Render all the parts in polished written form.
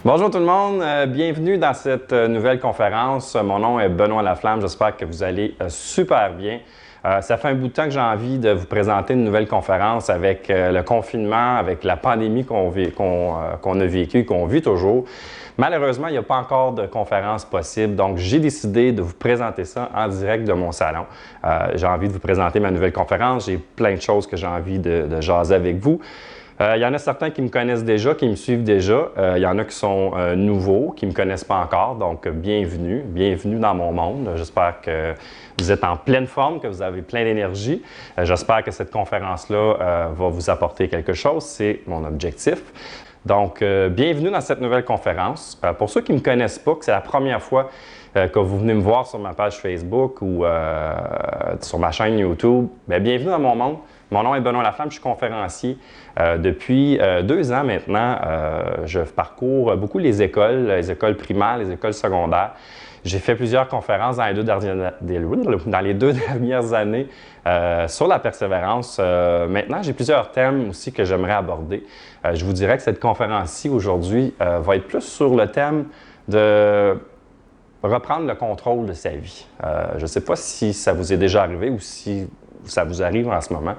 Bonjour tout le monde, bienvenue dans cette nouvelle conférence. Mon nom est Benoît Laflamme, j'espère que vous allez super bien. Ça fait un bout de temps que j'ai envie de vous présenter une nouvelle conférence avec le confinement, avec la pandémie qu'on a vécue, qu'on vit toujours. Malheureusement, il n'y a pas encore de conférence possible, donc j'ai décidé de vous présenter ça en direct de mon salon. J'ai envie de vous présenter ma nouvelle conférence, j'ai plein de choses que j'ai envie de jaser avec vous. Il y en a certains qui me connaissent déjà, qui me suivent déjà. Il y en a qui sont nouveaux, qui ne me connaissent pas encore. Donc, bienvenue dans mon monde. J'espère que vous êtes en pleine forme, que vous avez plein d'énergie. J'espère que cette conférence-là va vous apporter quelque chose. C'est mon objectif. Donc, bienvenue dans cette nouvelle conférence. Pour ceux qui ne me connaissent pas, que c'est la première fois que vous venez me voir sur ma page Facebook ou sur ma chaîne YouTube, bien, bienvenue dans mon monde. Mon nom est Benoît Laflamme, je suis conférencier. Depuis 2 ans maintenant, je parcours beaucoup les écoles primaires, les écoles secondaires. J'ai fait plusieurs conférences dans les deux dernières années sur la persévérance. Maintenant, j'ai plusieurs thèmes aussi que j'aimerais aborder. Je vous dirais que cette conférence-ci aujourd'hui va être plus sur le thème de reprendre le contrôle de sa vie. Je ne sais pas si ça vous est déjà arrivé ou si ça vous arrive en ce moment.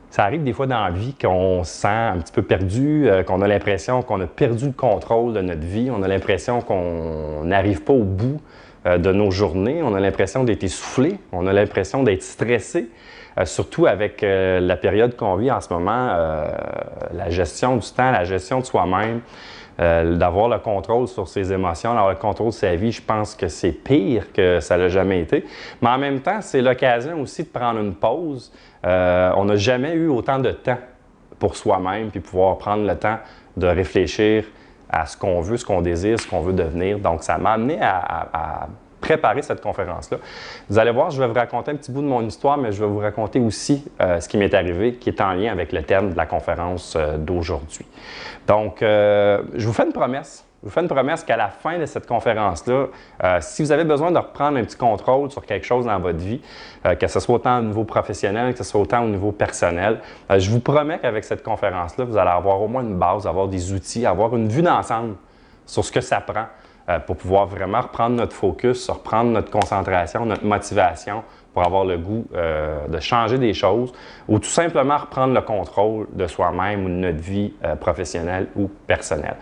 Ça arrive des fois dans la vie qu'on se sent un petit peu perdu, qu'on a l'impression qu'on a perdu le contrôle de notre vie. On a l'impression qu'on n'arrive pas au bout de nos journées. On a l'impression d'être essoufflé. On a l'impression d'être stressé. Surtout avec la période qu'on vit en ce moment, la gestion du temps, la gestion de soi-même. D'avoir le contrôle sur ses émotions, d'avoir le contrôle de sa vie, je pense que c'est pire que ça l'a jamais été. Mais en même temps, c'est l'occasion aussi de prendre une pause. On n'a jamais eu autant de temps pour soi-même, puis pouvoir prendre le temps de réfléchir à ce qu'on veut, ce qu'on désire, ce qu'on veut devenir. Donc, ça m'a amené à préparer cette conférence-là. Vous allez voir, je vais vous raconter un petit bout de mon histoire, mais je vais vous raconter aussi ce qui m'est arrivé, qui est en lien avec le thème de la conférence d'aujourd'hui. Donc, je vous fais une promesse. Je vous fais une promesse qu'à la fin de cette conférence-là, si vous avez besoin de reprendre un petit contrôle sur quelque chose dans votre vie, que ce soit autant au niveau professionnel, que ce soit autant au niveau personnel, je vous promets qu'avec cette conférence-là, vous allez avoir au moins une base, avoir des outils, avoir une vue d'ensemble sur ce que ça prend pour pouvoir vraiment reprendre notre focus, reprendre notre concentration, notre motivation pour avoir le goût de changer des choses ou tout simplement reprendre le contrôle de soi-même ou de notre vie professionnelle ou personnelle.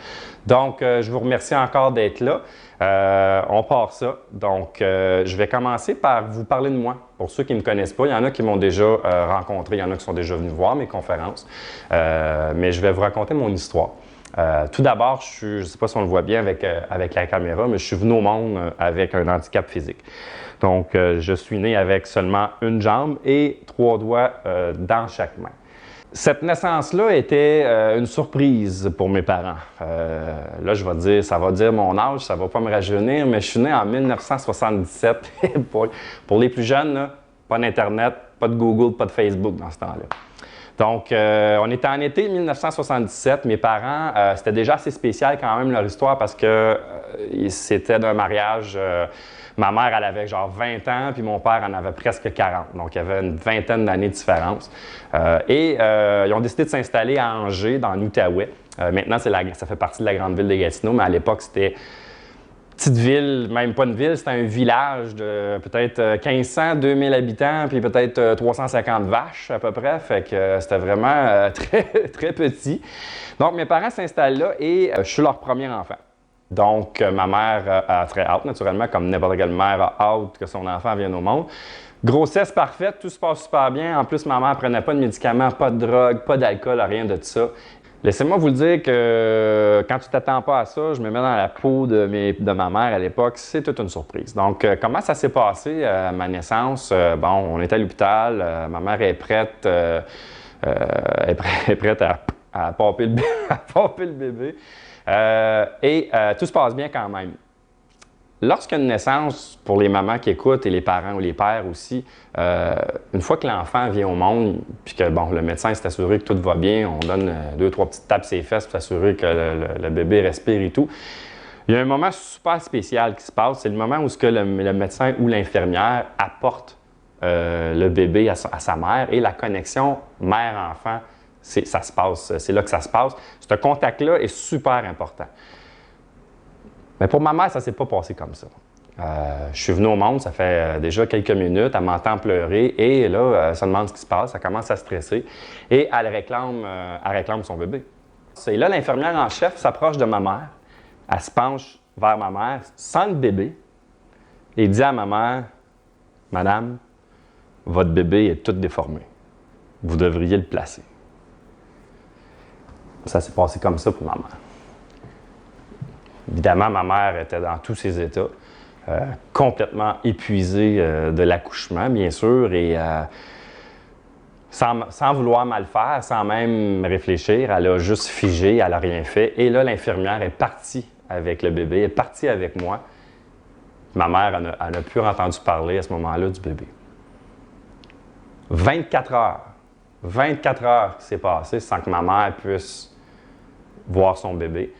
Donc, je vous remercie encore d'être là. On part ça. Donc, je vais commencer par vous parler de moi. Pour ceux qui ne me connaissent pas, il y en a qui m'ont déjà rencontré, il y en a qui sont déjà venus voir mes conférences, mais je vais vous raconter mon histoire. Tout d'abord, je ne sais pas si on le voit bien avec la caméra, mais je suis venu au monde avec un handicap physique. Donc, je suis né avec seulement une jambe et 3 doigts dans chaque main. Cette naissance-là était une surprise pour mes parents. Là, je vais dire, ça va dire mon âge, ça ne va pas me rajeunir, mais je suis né en 1977. Pour les plus jeunes, là, pas d'Internet, pas de Google, pas de Facebook dans ce temps-là. Donc, on était en été 1977. Mes parents, c'était déjà assez spécial quand même leur histoire parce que c'était d'un mariage. Ma mère, elle avait genre 20 ans, puis mon père en avait presque 40. Donc, il y avait une vingtaine d'années de différence. Ils ont décidé de s'installer à Angers, dans l'Outaouais. Maintenant, ça fait partie de la grande ville de Gatineau, mais à l'époque, c'était petite ville, même pas une ville, c'était un village de peut-être 1500, 2000 habitants, puis peut-être 350 vaches à peu près. Fait que c'était vraiment très, très petit. Donc, mes parents s'installent là et je suis leur premier enfant. Donc, ma mère a très hâte, naturellement, comme n'importe quelle mère a hâte que son enfant vienne au monde. Grossesse parfaite, tout se passe super bien. En plus, ma mère ne prenait pas de médicaments, pas de drogue, pas d'alcool, rien de ça. Laissez-moi vous le dire que quand tu ne t'attends pas à ça, je me mets dans la peau de ma mère à l'époque, c'est toute une surprise. Donc, comment ça s'est passé à ma naissance? On est à l'hôpital, ma mère est prête, à pomper le bébé. Tout se passe bien quand même. Lorsqu'une naissance, pour les mamans qui écoutent et les parents ou les pères aussi, une fois que l'enfant vient au monde, puis que le médecin s'est assuré que tout va bien, on donne 2-3 petites tapes sur les fesses pour s'assurer que le bébé respire et tout, il y a un moment super spécial qui se passe. C'est le moment où le médecin ou l'infirmière apporte le bébé à sa mère et la connexion mère-enfant, c'est là que ça se passe. Ce contact-là est super important. Mais pour ma mère, ça ne s'est pas passé comme ça. Je suis venu au monde, ça fait déjà quelques minutes, elle m'entend pleurer et là, elle se demande ce qui se passe, elle commence à stresser et elle réclame son bébé. Et là, l'infirmière en chef s'approche de ma mère, elle se penche vers ma mère, sent le bébé et dit à ma mère, « Madame, votre bébé est tout déformé. Vous devriez le placer. » Ça s'est passé comme ça pour ma mère. Évidemment, ma mère était dans tous ses états, complètement épuisée de l'accouchement, bien sûr, et sans vouloir mal faire, sans même réfléchir, elle a juste figé, elle n'a rien fait. Et là, l'infirmière est partie avec le bébé, est partie avec moi. Ma mère, elle n'a plus entendu parler à ce moment-là du bébé. 24 heures qui s'est passé sans que ma mère puisse voir son bébé.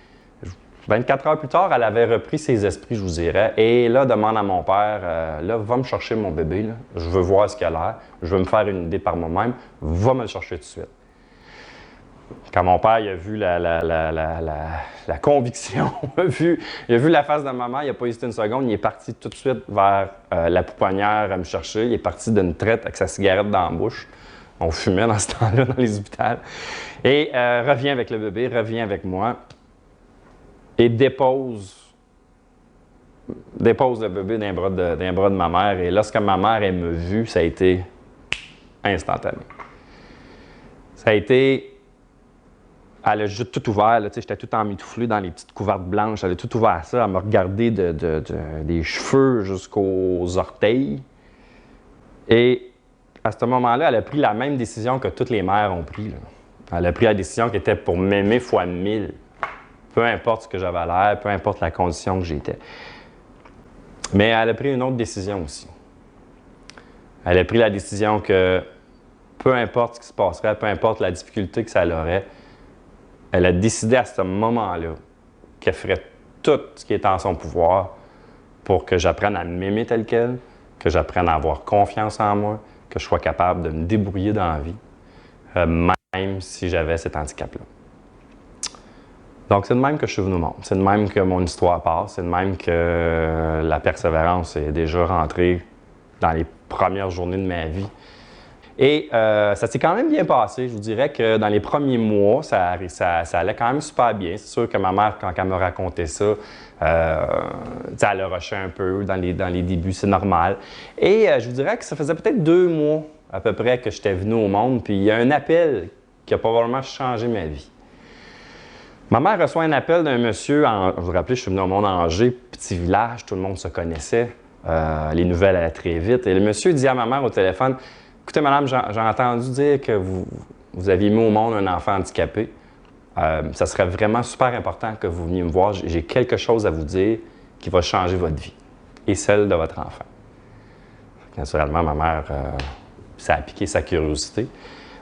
24 heures plus tard, elle avait repris ses esprits, je vous dirais, et là, demande à mon père, là, va me chercher mon bébé, là. Je veux voir ce qu'il a l'air, je veux me faire une idée par moi-même, va me le chercher tout de suite. Quand mon père il a vu la conviction, il a vu la face de ma mère, il n'a pas hésité une seconde, il est parti tout de suite vers la pouponnière à me chercher, il est parti d'une traite avec sa cigarette dans la bouche. On fumait dans ce temps-là dans les hôpitaux. Et revient avec le bébé, revient avec moi et dépose le bébé dans les bras de ma mère. Et lorsque ma mère elle m'a vu, ça a été instantané. Ça a été... Elle a juste tout ouvert, j'étais tout emmitouflé dans les petites couvertes blanches. Elle a tout ouvert ça, elle m'a regardé des cheveux jusqu'aux orteils. Et à ce moment-là, elle a pris la même décision que toutes les mères ont pris. Là. Elle a pris la décision qui était pour m'aimer fois 1000. Peu importe ce que j'avais l'air, peu importe la condition que j'étais. Mais elle a pris une autre décision aussi. Elle a pris la décision que peu importe ce qui se passerait, peu importe la difficulté que ça aurait, elle a décidé à ce moment-là qu'elle ferait tout ce qui est en son pouvoir pour que j'apprenne à m'aimer tel quel, que j'apprenne à avoir confiance en moi, que je sois capable de me débrouiller dans la vie, même si j'avais cet handicap-là. Donc, c'est de même que je suis venu au monde. C'est de même que mon histoire passe. C'est de même que la persévérance est déjà rentrée dans les premières journées de ma vie. Et ça s'est quand même bien passé. Je vous dirais que dans les premiers mois, ça allait quand même super bien. C'est sûr que ma mère, quand elle me racontait ça, elle a rushé un peu dans les débuts, c'est normal. Et je vous dirais que ça faisait peut-être 2 mois à peu près que j'étais venu au monde. Puis il y a un appel qui a probablement changé ma vie. Ma mère reçoit un appel d'un monsieur, vous vous rappelez, je suis venu au monde à Angers, petit village, tout le monde se connaissait, les nouvelles allaient très vite. Et le monsieur dit à ma mère au téléphone, « Écoutez, madame, j'ai entendu dire que vous aviez mis au monde un enfant handicapé. Ça serait vraiment super important que vous veniez me voir. J'ai quelque chose à vous dire qui va changer votre vie et celle de votre enfant. » Naturellement, ma mère, ça a piqué sa curiosité.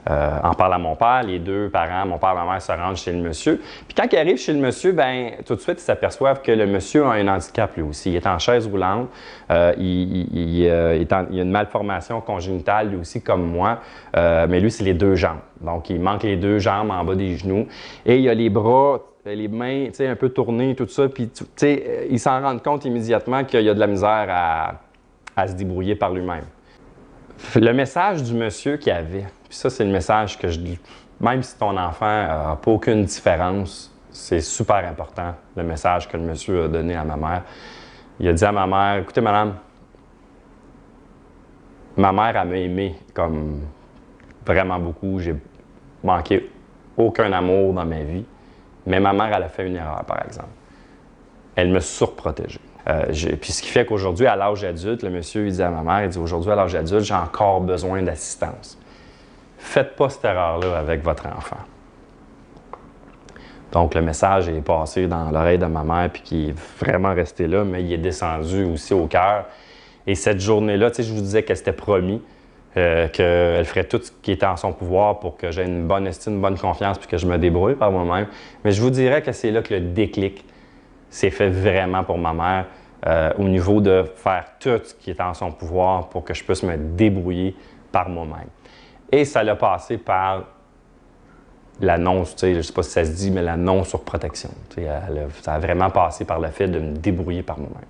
En parle à mon père, les 2 parents, mon père et ma mère se rendent chez le monsieur. Puis quand ils arrivent chez le monsieur, bien, tout de suite, ils s'aperçoivent que le monsieur a un handicap lui aussi. Il est en chaise roulante, il a une malformation congénitale lui aussi comme moi, mais lui, c'est les 2 jambes. Donc, il manque les 2 jambes en bas des genoux. Et il a les bras, les mains, tu sais, un peu tournées, tout ça. Puis, tu sais, il s'en rend compte immédiatement qu'il y a de la misère à se débrouiller par lui-même. Le message du monsieur qu'il avait, puis ça, c'est le message que je dis, même si ton enfant n'a pas aucune différence, c'est super important, le message que le monsieur a donné à ma mère. Il a dit à ma mère, « Écoutez, madame, ma mère, elle m'a aimé comme vraiment beaucoup. J'ai manqué aucun amour dans ma vie. Mais ma mère, elle a fait une erreur, par exemple. Elle me surprotégeait. Puis ce qui fait qu'aujourd'hui, à l'âge adulte, le monsieur, il dit à ma mère, il dit, aujourd'hui, à l'âge adulte, j'ai encore besoin d'assistance. Faites pas cette erreur-là avec votre enfant. » Donc, le message est passé dans l'oreille de ma mère, puis qui est vraiment resté là, mais il est descendu aussi au cœur. Et cette journée-là, tu sais, je vous disais qu'elle s'était promis qu'elle ferait tout ce qui était en son pouvoir pour que j'aie une bonne estime, une bonne confiance, puis que je me débrouille par moi-même. Mais je vous dirais que c'est là que le déclic s'est fait vraiment pour ma mère, au niveau de faire tout ce qui est en son pouvoir pour que je puisse me débrouiller par moi-même. Et ça l'a passé par la non, tu sais, je ne sais pas si ça se dit, mais la non-surprotection. Tu sais, ça a vraiment passé par le fait de me débrouiller par moi-même.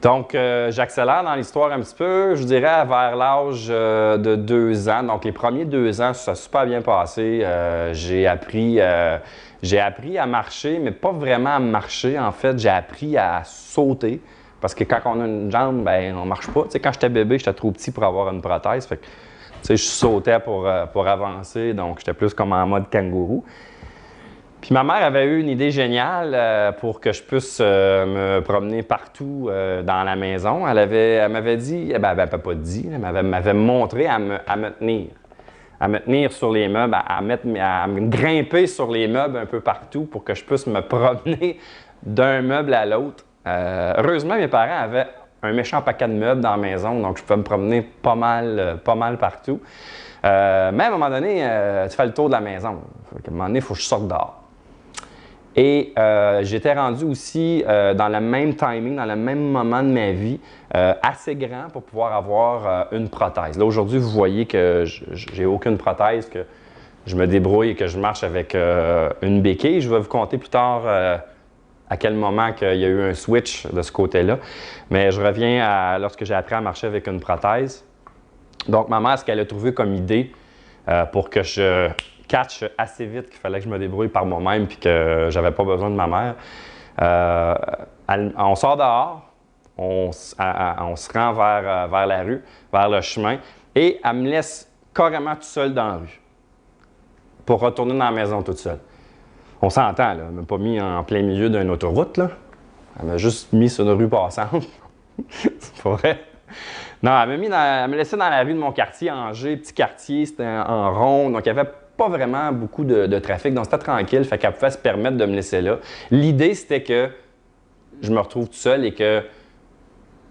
Donc, j'accélère dans l'histoire un petit peu, je dirais vers l'âge de 2 ans. Donc, les premiers 2 ans, ça a super bien passé. J'ai appris à marcher, mais pas vraiment à marcher. En fait, j'ai appris à sauter. Parce que quand on a une jambe, ben on ne marche pas. Tu sais, quand j'étais bébé, j'étais trop petit pour avoir une prothèse. Fait que, tu sais, je sautais pour avancer. Donc, j'étais plus comme en mode kangourou. Puis ma mère avait eu une idée géniale pour que je puisse me promener partout dans la maison. Elle m'avait dit, elle m'avait pas dit, elle m'avait montré à me tenir. À me tenir sur les meubles, à me grimper sur les meubles un peu partout pour que je puisse me promener d'un meuble à l'autre. Heureusement, mes parents avaient un méchant paquet de meubles dans la maison, donc je pouvais me promener pas mal partout. Mais à un moment donné, tu fais le tour de la maison. À un moment donné, il faut que je sorte dehors. Et j'étais rendu aussi dans le même timing, dans le même moment de ma vie, assez grand pour pouvoir avoir une prothèse. Là, aujourd'hui, vous voyez que j'ai aucune prothèse, que je me débrouille et que je marche avec une béquille. Je vais vous conter plus tard à quel moment qu'il y a eu un switch de ce côté-là. Mais je reviens à lorsque j'ai appris à marcher avec une prothèse. Donc, ma mère, ce qu'elle a trouvé comme idée pour que je catch assez vite qu'il fallait que je me débrouille par moi-même puis que j'avais pas besoin de ma mère. On sort dehors, on se rend vers la rue, vers le chemin, et elle me laisse carrément tout seul dans la rue pour retourner dans la maison toute seule. On s'entend, là. Elle ne m'a pas mis en plein milieu d'une autoroute, là. Elle m'a juste mis sur une rue passante. C'est pas vrai? Non, elle m'a laissé dans la rue de mon quartier, Angers, petit quartier, c'était en rond, donc il n'y avait pas vraiment beaucoup de trafic, donc c'était tranquille, fait qu'elle pouvait se permettre de me laisser là. L'idée, c'était que je me retrouve tout seul et que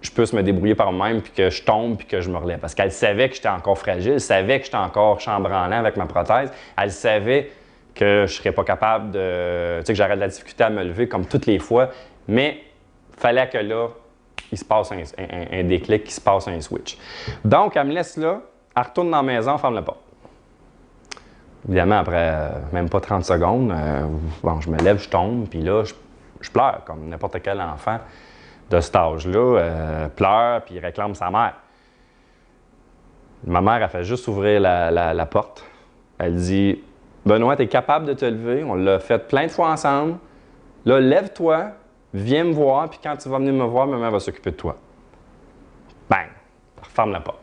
je puisse me débrouiller par moi-même, puis que je tombe, puis que je me relève. Parce qu'elle savait que j'étais encore fragile, elle savait que j'étais encore chambranlant avec ma prothèse, elle savait que je ne serais pas capable de... Tu sais, que j'aurais de la difficulté à me lever comme toutes les fois, mais il fallait que là, il se passe un déclic, qu'il se passe un switch. Donc, elle me laisse là, elle retourne dans la maison, ferme la porte. Évidemment, après même pas 30 secondes, bon, je me lève, je tombe, puis là, je pleure, comme n'importe quel enfant de cet âge-là, pleure, puis il réclame sa mère. Ma mère, elle fait juste ouvrir la porte. Elle dit « Benoît, tu es capable de te lever, on l'a fait plein de fois ensemble. Là, lève-toi, viens me voir, puis quand tu vas venir me voir, ma mère va s'occuper de toi. » Bang! Elle referme la porte.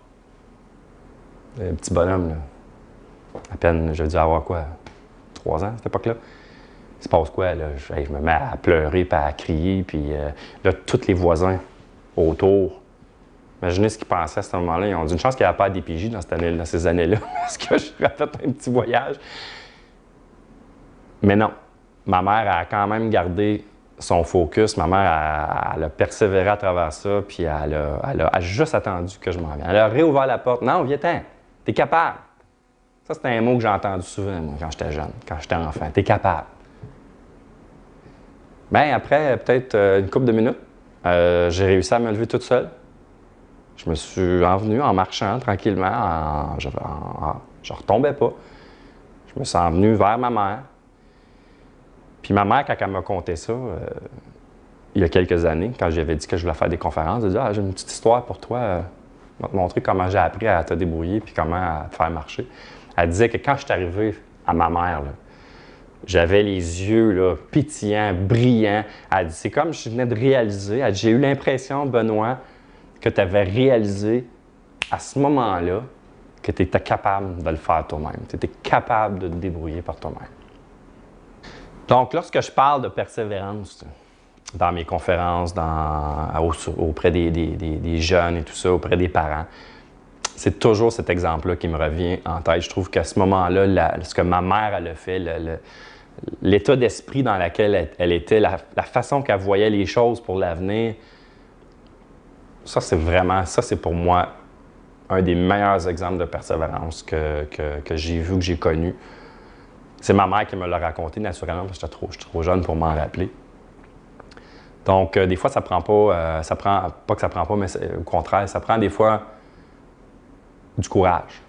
Le petit bonhomme, là. À peine, je dû avoir quoi? 3 ans à cette époque-là. Il se passe quoi, là? Je me mets à pleurer, puis à crier, puis là, tous les voisins autour, imaginez ce qu'ils pensaient à ce moment-là. Ils ont dit une chance qu'il n'y avait pas des DPJ dans ces années-là, parce que j'aurais fait un petit voyage. Mais non, ma mère a quand même gardé son focus. Ma mère, elle a persévéré à travers ça, puis elle a juste attendu que je m'en vienne. Elle a réouvert la porte. Non, viens-t'en, t'es capable. Ça, c'était un mot que j'ai entendu souvent, moi, quand j'étais jeune, quand j'étais enfant. T'es capable. Bien, après peut-être une couple de minutes, j'ai réussi à me lever toute seule. Je me suis envenu en marchant tranquillement. Je ne retombais pas. Je me suis envenu vers ma mère. Puis ma mère, quand elle m'a conté ça, il y a quelques années, quand j'avais dit que je voulais faire des conférences, elle a dit « Ah, j'ai une petite histoire pour toi. Je vais te montrer comment j'ai appris à te débrouiller puis comment à te faire marcher. » Elle disait que quand je suis arrivé à ma mère, là, j'avais les yeux là, pétillants, brillants. Elle dit, c'est comme je venais de réaliser. Elle dit, j'ai eu l'impression, Benoît, que tu avais réalisé à ce moment-là que tu étais capable de le faire toi-même. Tu étais capable de te débrouiller par toi-même. Donc, lorsque je parle de persévérance dans mes conférences, auprès des jeunes et tout ça, auprès des parents, c'est toujours cet exemple-là qui me revient en tête. Je trouve qu'à ce moment-là, ce que ma mère elle a fait, l'état d'esprit dans lequel elle était, la façon qu'elle voyait les choses pour l'avenir, ça c'est pour moi un des meilleurs exemples de persévérance que j'ai vu, que j'ai connu. C'est ma mère qui me l'a raconté naturellement parce que je suis trop jeune pour m'en rappeler. Donc, des fois, ça prend pas, pas que ça prend pas, mais au contraire, ça prend des fois du courage.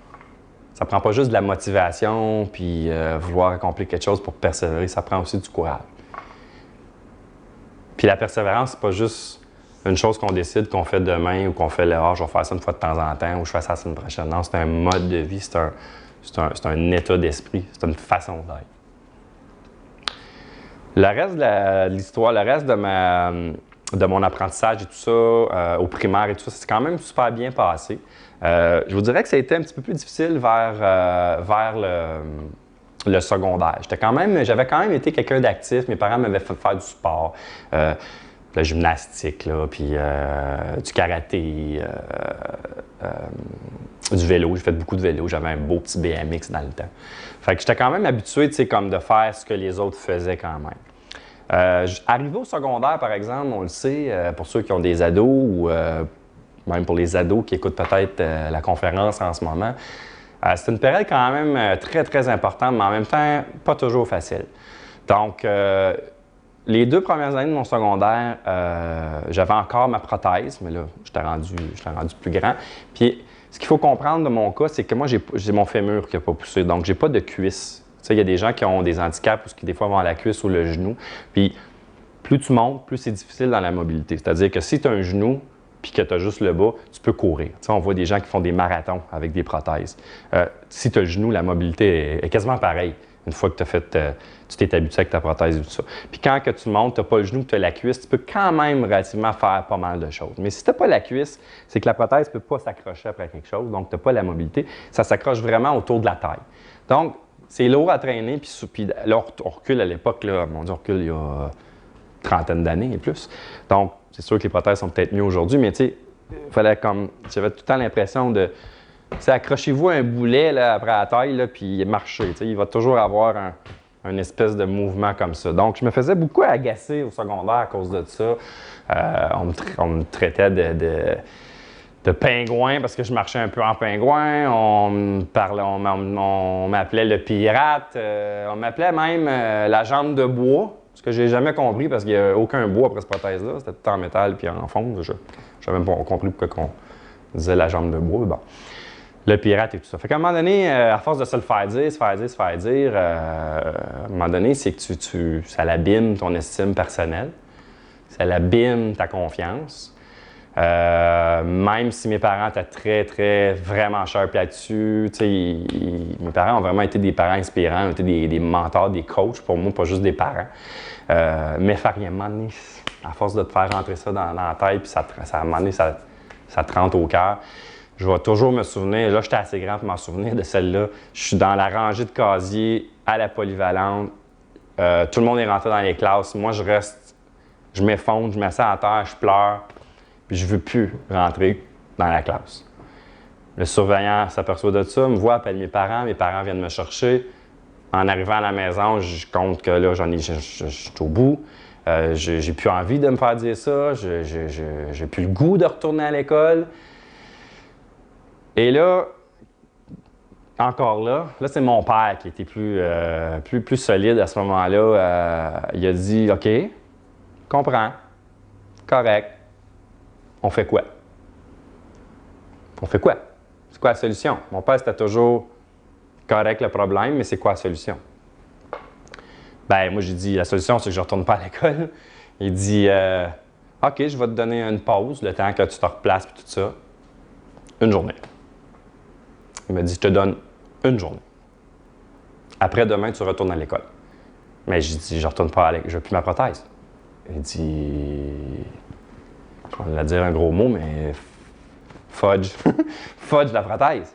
ça prend pas juste de la motivation puis vouloir accomplir quelque chose pour persévérer, ça prend aussi du courage. Puis la persévérance, c'est pas juste une chose qu'on décide, qu'on fait demain ou qu'on fait là, je vais faire ça une fois de temps en temps ou je fais ça la semaine prochaine. Non, c'est un mode de vie, c'est un état d'esprit, c'est une façon d'être. Le reste de l'histoire, le reste de mon apprentissage et tout ça, au primaire et tout ça, c'est quand même super bien passé. Je vous dirais que ça a été un petit peu plus difficile vers le secondaire. J'avais quand même été quelqu'un d'actif. Mes parents m'avaient fait faire du sport, la gymnastique, là, puis du karaté, du vélo. J'ai fait beaucoup de vélo. J'avais un beau petit BMX dans le temps. Fait que j'étais quand même habitué, tu sais, comme de faire ce que les autres faisaient quand même. Arrivé au secondaire, par exemple, on le sait, pour ceux qui ont des ados ou même pour les ados qui écoutent peut-être la conférence en ce moment, c'est une période quand même très, très importante, mais en même temps, pas toujours facile. Donc, les 2 premières années de mon secondaire, j'avais encore ma prothèse, mais là, j'étais rendu plus grand. Puis, ce qu'il faut comprendre de mon cas, c'est que moi, j'ai mon fémur qui n'a pas poussé, donc j'ai pas de cuisse. Tu sais, il y a des gens qui ont des handicaps ou qui, des fois, vont à la cuisse ou le genou. Puis, plus tu montes, plus c'est difficile dans la mobilité. C'est-à-dire que si tu as un genou puis que tu as juste le bas, tu peux courir. Tu sais, on voit des gens qui font des marathons avec des prothèses. Si tu as le genou, la mobilité est quasiment pareille. Une fois que tu t'es habitué avec ta prothèse et tout ça. Puis quand que tu montes, tu n'as pas le genou, tu as la cuisse, tu peux quand même relativement faire pas mal de choses. Mais si tu n'as pas la cuisse, c'est que la prothèse ne peut pas s'accrocher après quelque chose, donc tu n'as pas la mobilité. Ça s'accroche vraiment autour de la taille. Donc, c'est lourd à traîner, puis là, on recule à l'époque, là, mon Dieu, on recule il y a trentaine d'années et plus. Donc, c'est sûr que les prothèses sont peut-être mieux aujourd'hui, mais tu sais, j'avais tout le temps l'impression de, accrochez-vous un boulet là, après la taille, là, puis marchez. Il va toujours avoir un espèce de mouvement comme ça. Donc, je me faisais beaucoup agacer au secondaire à cause de ça. On me traitait de pingouin parce que je marchais un peu en pingouin. On m'appelait le pirate. On m'appelait même la jambe de bois. Ce que j'ai jamais compris parce qu'il n'y a aucun bois après cette prothèse-là. C'était tout en métal puis en fonte. Je n'avais même pas compris pourquoi on disait la jambe de bois. Bon. Le pirate et tout ça. Fait qu'à un moment donné, à force de se le faire dire, à un moment donné, c'est que ça l'abîme ton estime personnelle. Ça l'abîme ta confiance. Même si mes parents étaient très, très, vraiment sharp là-dessus, mes parents ont vraiment été des parents inspirants, ont été des mentors, des coachs pour moi, pas juste des parents. Mais à un moment donné, à force de te faire rentrer ça dans la tête, puis à un moment donné, ça te rentre au cœur. Je vais toujours me souvenir, là, j'étais assez grand pour m'en souvenir de celle-là. Je suis dans la rangée de casiers à la polyvalente. Tout le monde est rentré dans les classes. Moi, je reste, je m'effondre, je m'assieds à terre, je pleure. Puis je ne veux plus rentrer dans la classe. Le surveillant s'aperçoit de ça, me voit, appelle mes parents viennent me chercher. En arrivant à la maison, je compte que là, je suis au bout. J'ai plus envie de me faire dire ça, j'ai plus le goût de retourner à l'école. Et là, encore là, c'est mon père qui était plus solide à ce moment-là. Il a dit, OK, comprends, correct. On fait quoi? On fait quoi? C'est quoi la solution? Mon père, c'était toujours correct le problème, mais c'est quoi la solution? Ben moi, j'ai dit, la solution, c'est que je ne retourne pas à l'école. Il dit, OK, je vais te donner une pause, le temps que tu te replaces et tout ça. Une journée. Il m'a dit, je te donne une journée. Après demain, tu retournes à l'école. Mais j'ai dit, je ne retourne pas à l'école, je n'ai plus ma prothèse. Il dit, je vais dire un gros mot, mais fudge. Fudge la prothèse.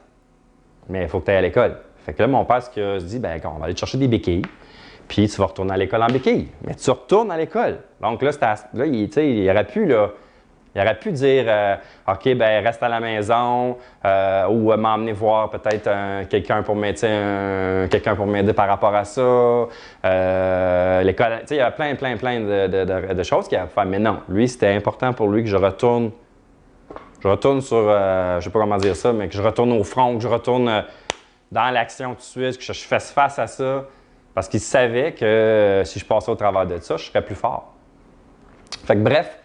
Mais il faut que tu ailles à l'école. Fait que là, mon père, ce qu'il a dit, ben, on va aller te chercher des béquilles, puis tu vas retourner à l'école en béquilles. Mais tu retournes à l'école. Donc là, il aurait pu, là, il aurait pu dire, OK, ben reste à la maison, ou m'emmener voir peut-être quelqu'un pour m'aider par rapport à ça. L'école, il y a plein de choses qu'il a fait. Mais non, lui, c'était important pour lui que je retourne sur, je ne sais pas comment dire ça, mais que je retourne au front, que je retourne dans l'action tout de suite, que je fasse face à ça. Parce qu'il savait que si je passais au travers de ça, je serais plus fort. Fait que bref,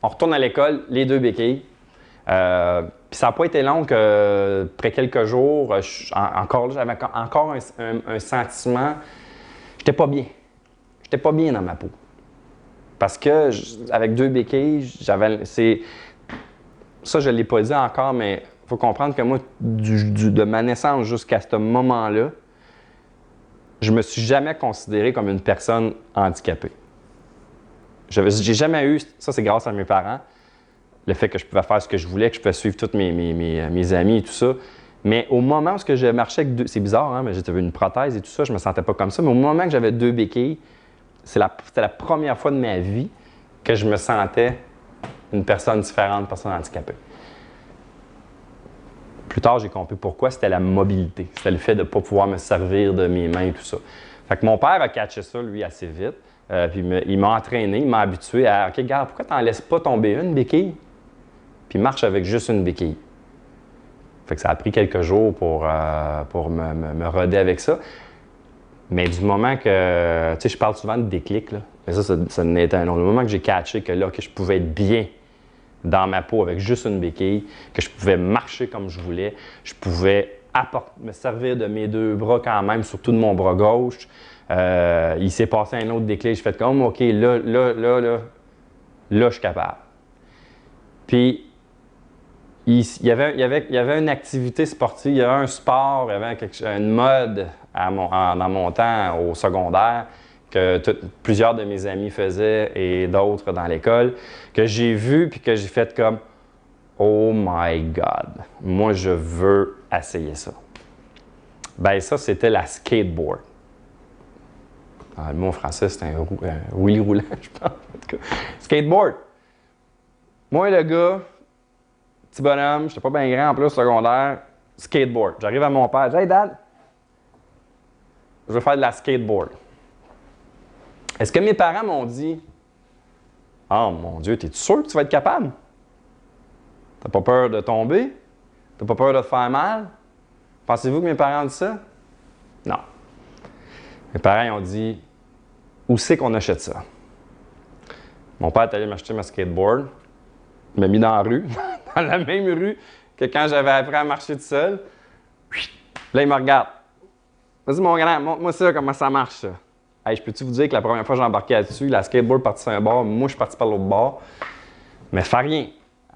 on retourne à l'école, les deux béquilles. Puis ça n'a pas été long que, après quelques jours, encore là, j'avais encore un sentiment, j'étais pas bien. J'étais pas bien dans ma peau. Parce que, avec 2 béquilles, ça, je ne l'ai pas dit encore, mais il faut comprendre que moi, de ma naissance jusqu'à ce moment-là, je me suis jamais considéré comme une personne handicapée. J'ai jamais eu, ça c'est grâce à mes parents, le fait que je pouvais faire ce que je voulais, que je pouvais suivre tous mes amis et tout ça. Mais au moment où je marchais avec 2, c'est bizarre, hein, mais j'avais une prothèse et tout ça, je me sentais pas comme ça, mais au moment que j'avais 2 béquilles, c'était la première fois de ma vie que je me sentais une personne différente, une personne handicapée. Plus tard, j'ai compris pourquoi, c'était la mobilité. C'était le fait de ne pas pouvoir me servir de mes mains et tout ça. Fait que mon père a catché ça, lui, assez vite. Puis il m'a entraîné, il m'a habitué à « OK, regarde, pourquoi tu n'en laisses pas tomber une béquille? Puis marche avec juste une béquille. » Fait que ça a pris quelques jours pour me roder avec ça. Mais du moment que, tu sais, je parle souvent de déclic, là. Mais ça n'est un autre. Le moment que j'ai catché que là, que je pouvais être bien dans ma peau avec juste une béquille, que je pouvais marcher comme je voulais, je pouvais me servir de mes 2 bras quand même, surtout de mon bras gauche. Il s'est passé un autre déclic, j'ai fait comme, OK, là, je suis capable. Puis, il y avait une activité sportive, il y avait un sport, il y avait une mode dans mon temps au secondaire que plusieurs de mes amis faisaient et d'autres dans l'école, que j'ai vu puis que j'ai fait comme « Oh my God, moi je veux essayer ça ». Ben ça, c'était la skateboard. Le mot en français, c'est un roulis roulant, je pense. En tout cas, skateboard. Moi, le gars, petit bonhomme, j'étais pas bien grand en plus, secondaire, skateboard. J'arrive à mon père, je dis « Hey Dad, je veux faire de la skateboard ». Est-ce que mes parents m'ont dit « Oh mon Dieu, t'es sûr que tu vas être capable? T'as pas peur de tomber? T'as pas peur de te faire mal? » Pensez-vous que mes parents ont dit ça? Non. Mes parents ont dit « Où c'est qu'on achète ça? » Mon père est allé m'acheter ma skateboard. Il m'a mis dans la rue, dans la même rue que quand j'avais appris à marcher tout seul. Là, il me regarde. Vas-y, mon grand, montre-moi ça, comment ça marche, ça. Hey, je peux-tu vous dire que la première fois que j'ai embarqué là-dessus, la skateboard partie sur un bord, moi, je suis parti par l'autre bord. Mais ça fait rien.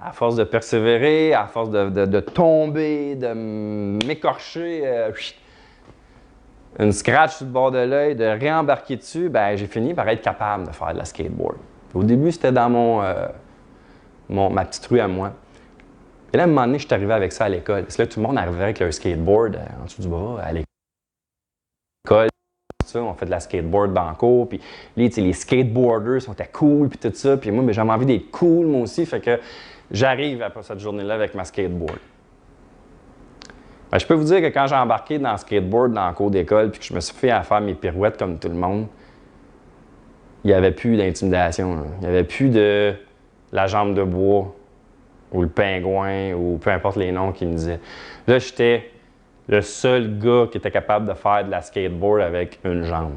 À force de persévérer, à force de tomber, de m'écorcher, une scratch sur le bord de l'œil, de réembarquer dessus, ben j'ai fini par être capable de faire de la skateboard. Au début, c'était dans ma petite rue à moi. Et là, à un moment donné, je suis arrivé avec ça à l'école. Parce que là, tout le monde arrivait avec leur skateboard en dessous du bras à l'école. On fait de la skateboard dans le cours. Puis les skateboarders sont cool, puis tout ça. Puis moi, j'avais envie d'être cool, moi aussi. Fait que j'arrive après cette journée-là avec ma skateboard. Ben, je peux vous dire que quand j'ai embarqué dans le skateboard dans le cours d'école, puis que je me suis fait à faire mes pirouettes comme tout le monde, il n'y avait plus d'intimidation. Il n'y avait plus de la jambe de bois ou le pingouin ou peu importe les noms qu'ils me disaient. Là, j'étais le seul gars qui était capable de faire de la skateboard avec une jambe.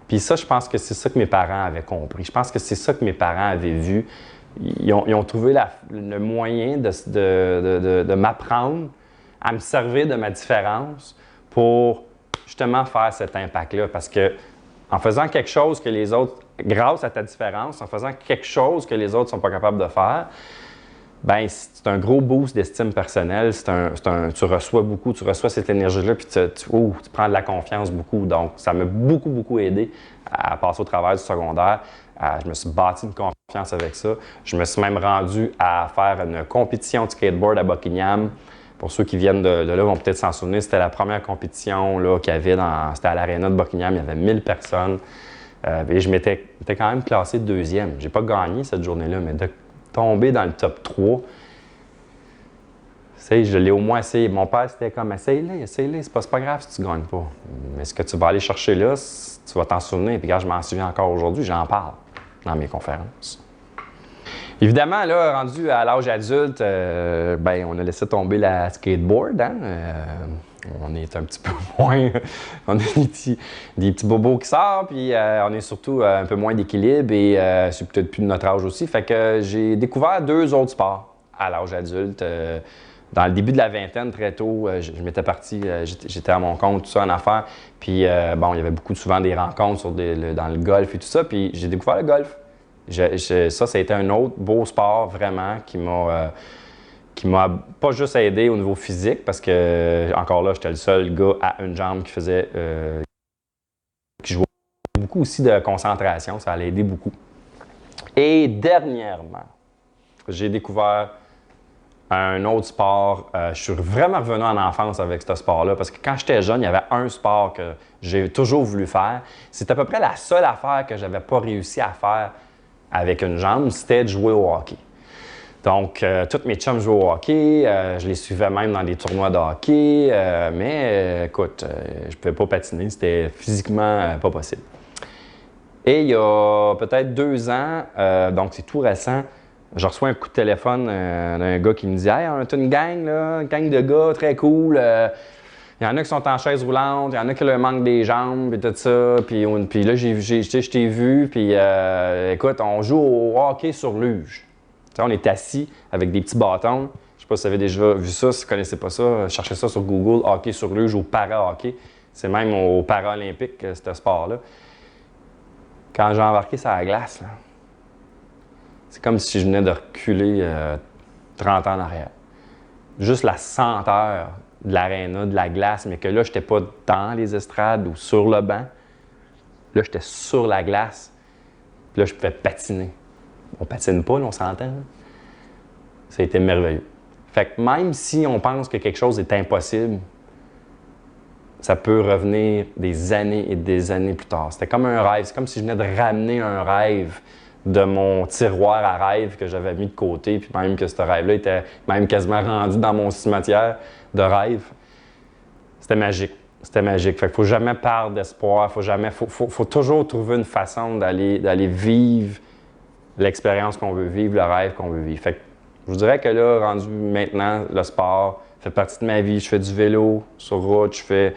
Puis ça, je pense que c'est ça que mes parents avaient compris. Je pense que c'est ça que mes parents avaient vu. Ils ont trouvé le moyen de m'apprendre à me servir de ma différence pour justement faire cet impact-là. Parce que en faisant quelque chose que les autres, grâce à ta différence, en faisant quelque chose que les autres ne sont pas capables de faire, ben c'est un gros boost d'estime personnelle. Tu reçois cette énergie-là, puis tu prends de la confiance beaucoup. Donc, ça m'a beaucoup, beaucoup aidé à passer au travers du secondaire. Je me suis bâti une confiance avec ça. Je me suis même rendu à faire une compétition de skateboard à Buckingham. Pour ceux qui viennent de là vont peut-être s'en souvenir, c'était la première compétition qu'il y avait c'était à l'aréna de Buckingham, il y avait 1000 personnes. Et j'étais quand même classé 2e. J'ai pas gagné cette journée-là, mais de tomber dans le top 3, je l'ai au moins essayé. Mon père, c'était comme « Essaye-le, c'est pas grave si tu gagnes pas. Mais ce que tu vas aller chercher là, tu vas t'en souvenir. » Puis quand je m'en souviens encore aujourd'hui, j'en parle dans mes conférences. Évidemment, là, rendu à l'âge adulte, on a laissé tomber la skateboard. Hein? On est un petit peu moins... on a des petits bobos qui sortent, puis on est surtout un peu moins d'équilibre et c'est peut-être plus de notre âge aussi. Fait que j'ai découvert 2 autres sports à l'âge adulte. Dans le début de la vingtaine, très tôt, je m'étais parti, j'étais à mon compte, tout ça, en affaires. Puis, bon, il y avait souvent des rencontres dans le golf et tout ça. Puis, j'ai découvert le golf. Ça a été un autre beau sport, vraiment, qui m'a pas juste aidé au niveau physique, parce que, encore là, j'étais le seul gars à une jambe qui jouait beaucoup aussi de concentration. Ça allait aider beaucoup. Et dernièrement, j'ai découvert un autre sport. Je suis vraiment revenu en enfance avec ce sport-là parce que quand j'étais jeune, il y avait un sport que j'ai toujours voulu faire. C'est à peu près la seule affaire que je n'avais pas réussi à faire avec une jambe, c'était de jouer au hockey. Donc, tous mes chums jouaient au hockey. Je les suivais même dans des tournois de hockey. Mais écoute, je ne pouvais pas patiner. C'était physiquement pas possible. Et il y a peut-être 2 ans, donc c'est tout récent, je reçois un coup de téléphone d'un gars qui me dit « Hey, on a une gang, là, une gang de gars très cool. Il y en a qui sont en chaise roulante, il y en a qui leur manquent des jambes, et tout ça. Puis là, je t'ai vu, puis écoute, on joue au hockey sur luge. » Tu sais, on est assis avec des petits bâtons. Je ne sais pas si vous avez déjà vu ça, si vous ne connaissez pas ça, cherchez ça sur Google, hockey sur luge ou para-hockey. C'est même aux Paralympiques, ce sport-là. Quand j'ai embarqué sur la glace, là, c'est comme si je venais de reculer 30 ans en arrière. Juste la senteur de l'aréna, de la glace, mais que là, je n'étais pas dans les estrades ou sur le banc. Là, j'étais sur la glace. Puis là, je pouvais patiner. On patine pas, là, on s'entend. Là. Ça a été merveilleux. Fait que même si on pense que quelque chose est impossible, ça peut revenir des années et des années plus tard. C'était comme un rêve. C'est comme si je venais de ramener un rêve de mon tiroir à rêve que j'avais mis de côté, puis même que ce rêve-là était même quasiment rendu dans mon cimetière de rêve. C'était magique. C'était magique. Fait qu'il faut jamais perdre d'espoir. Faut toujours trouver une façon d'aller vivre l'expérience qu'on veut vivre, le rêve qu'on veut vivre. Fait que je vous dirais que là, rendu maintenant, le sport fait partie de ma vie. Je fais du vélo sur route, je fais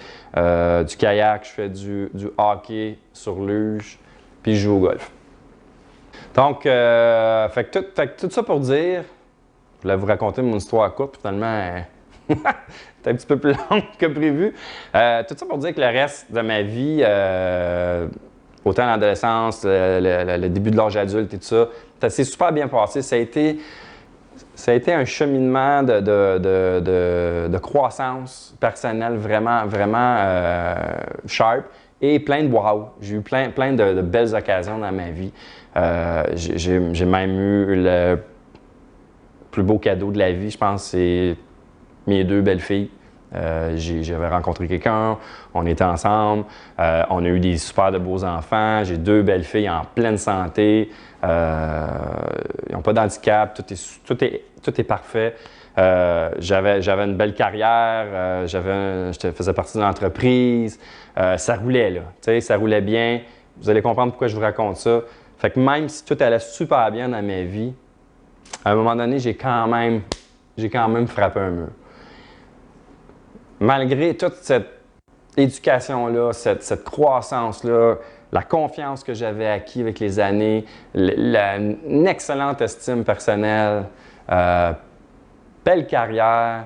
du kayak, je fais du hockey sur luge, puis je joue au golf. Donc, fait que tout ça pour dire, je voulais vous raconter mon histoire courte, puis finalement, c'est un petit peu plus longue que prévu. Tout ça pour dire que le reste de ma vie, autant l'adolescence, le début de l'âge adulte et tout ça, ça s'est super bien passé. Ça a été un cheminement de croissance personnelle vraiment, vraiment sharp et plein de wow. J'ai eu plein de belles occasions dans ma vie. J'ai même eu le plus beau cadeau de la vie, je pense, c'est mes 2 belles filles. J'avais rencontré quelqu'un, on était ensemble, on a eu des super de beaux enfants, j'ai 2 belles filles en pleine santé, ils n'ont pas d'handicap, tout est parfait. J'avais une belle carrière, je faisais partie de l'entreprise, ça roulait là, tu sais, ça roulait bien. Vous allez comprendre pourquoi je vous raconte ça. Fait que même si tout allait super bien dans ma vie, à un moment donné, j'ai quand même frappé un mur. Malgré toute cette éducation-là, cette croissance-là, la confiance que j'avais acquis avec les années, une excellente estime personnelle, belle carrière,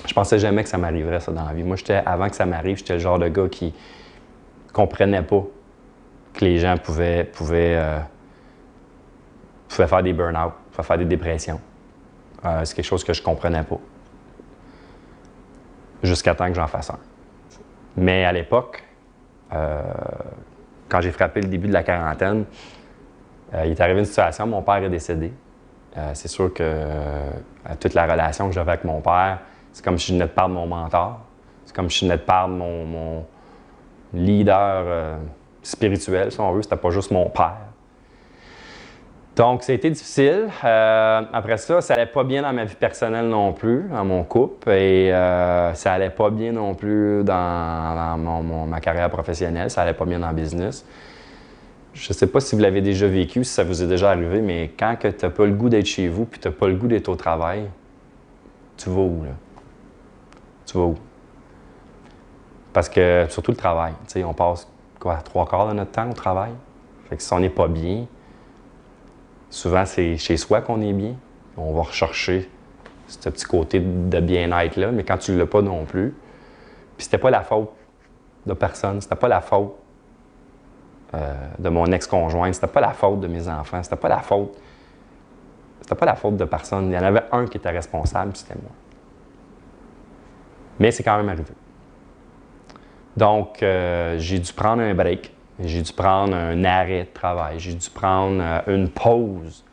je pensais jamais que ça m'arriverait ça dans la vie. Moi, avant que ça m'arrive, j'étais le genre de gars qui comprenait pas que les gens pouvaient faire des burn-out, pouvaient faire des dépressions. C'est quelque chose que je comprenais pas. Jusqu'à temps que j'en fasse un. Mais à l'époque, quand j'ai frappé le début de la quarantaine, il est arrivé une situation, mon père est décédé. C'est sûr que toute la relation que j'avais avec mon père, c'est comme si je venais de perdre mon mentor. C'est comme si je venais de perdre mon leader spirituel, si on veut. C'était pas juste mon père. Donc, ça a été difficile. Après ça allait pas bien dans ma vie personnelle non plus, dans mon couple, et ça allait pas bien non plus dans ma carrière professionnelle, ça allait pas bien dans le business. Je sais pas si vous l'avez déjà vécu, si ça vous est déjà arrivé, mais quand tu n'as pas le goût d'être chez vous puis tu n'as pas le goût d'être au travail, tu vas où, là? Tu vas où? Parce que, surtout le travail, tu sais, on passe, 3/4 de notre temps au travail. Fait que si on n'est pas bien, souvent, c'est chez soi qu'on est bien. On va rechercher ce petit côté de bien-être-là, mais quand tu ne l'as pas non plus, puis c'était pas la faute de personne, c'était pas la faute de mon ex-conjointe, c'était pas la faute de mes enfants, c'était pas la faute de personne. Il y en avait un qui était responsable, c'était moi. Mais c'est quand même arrivé. Donc, j'ai dû prendre un break, j'ai dû prendre un arrêt de travail, j'ai dû prendre une pause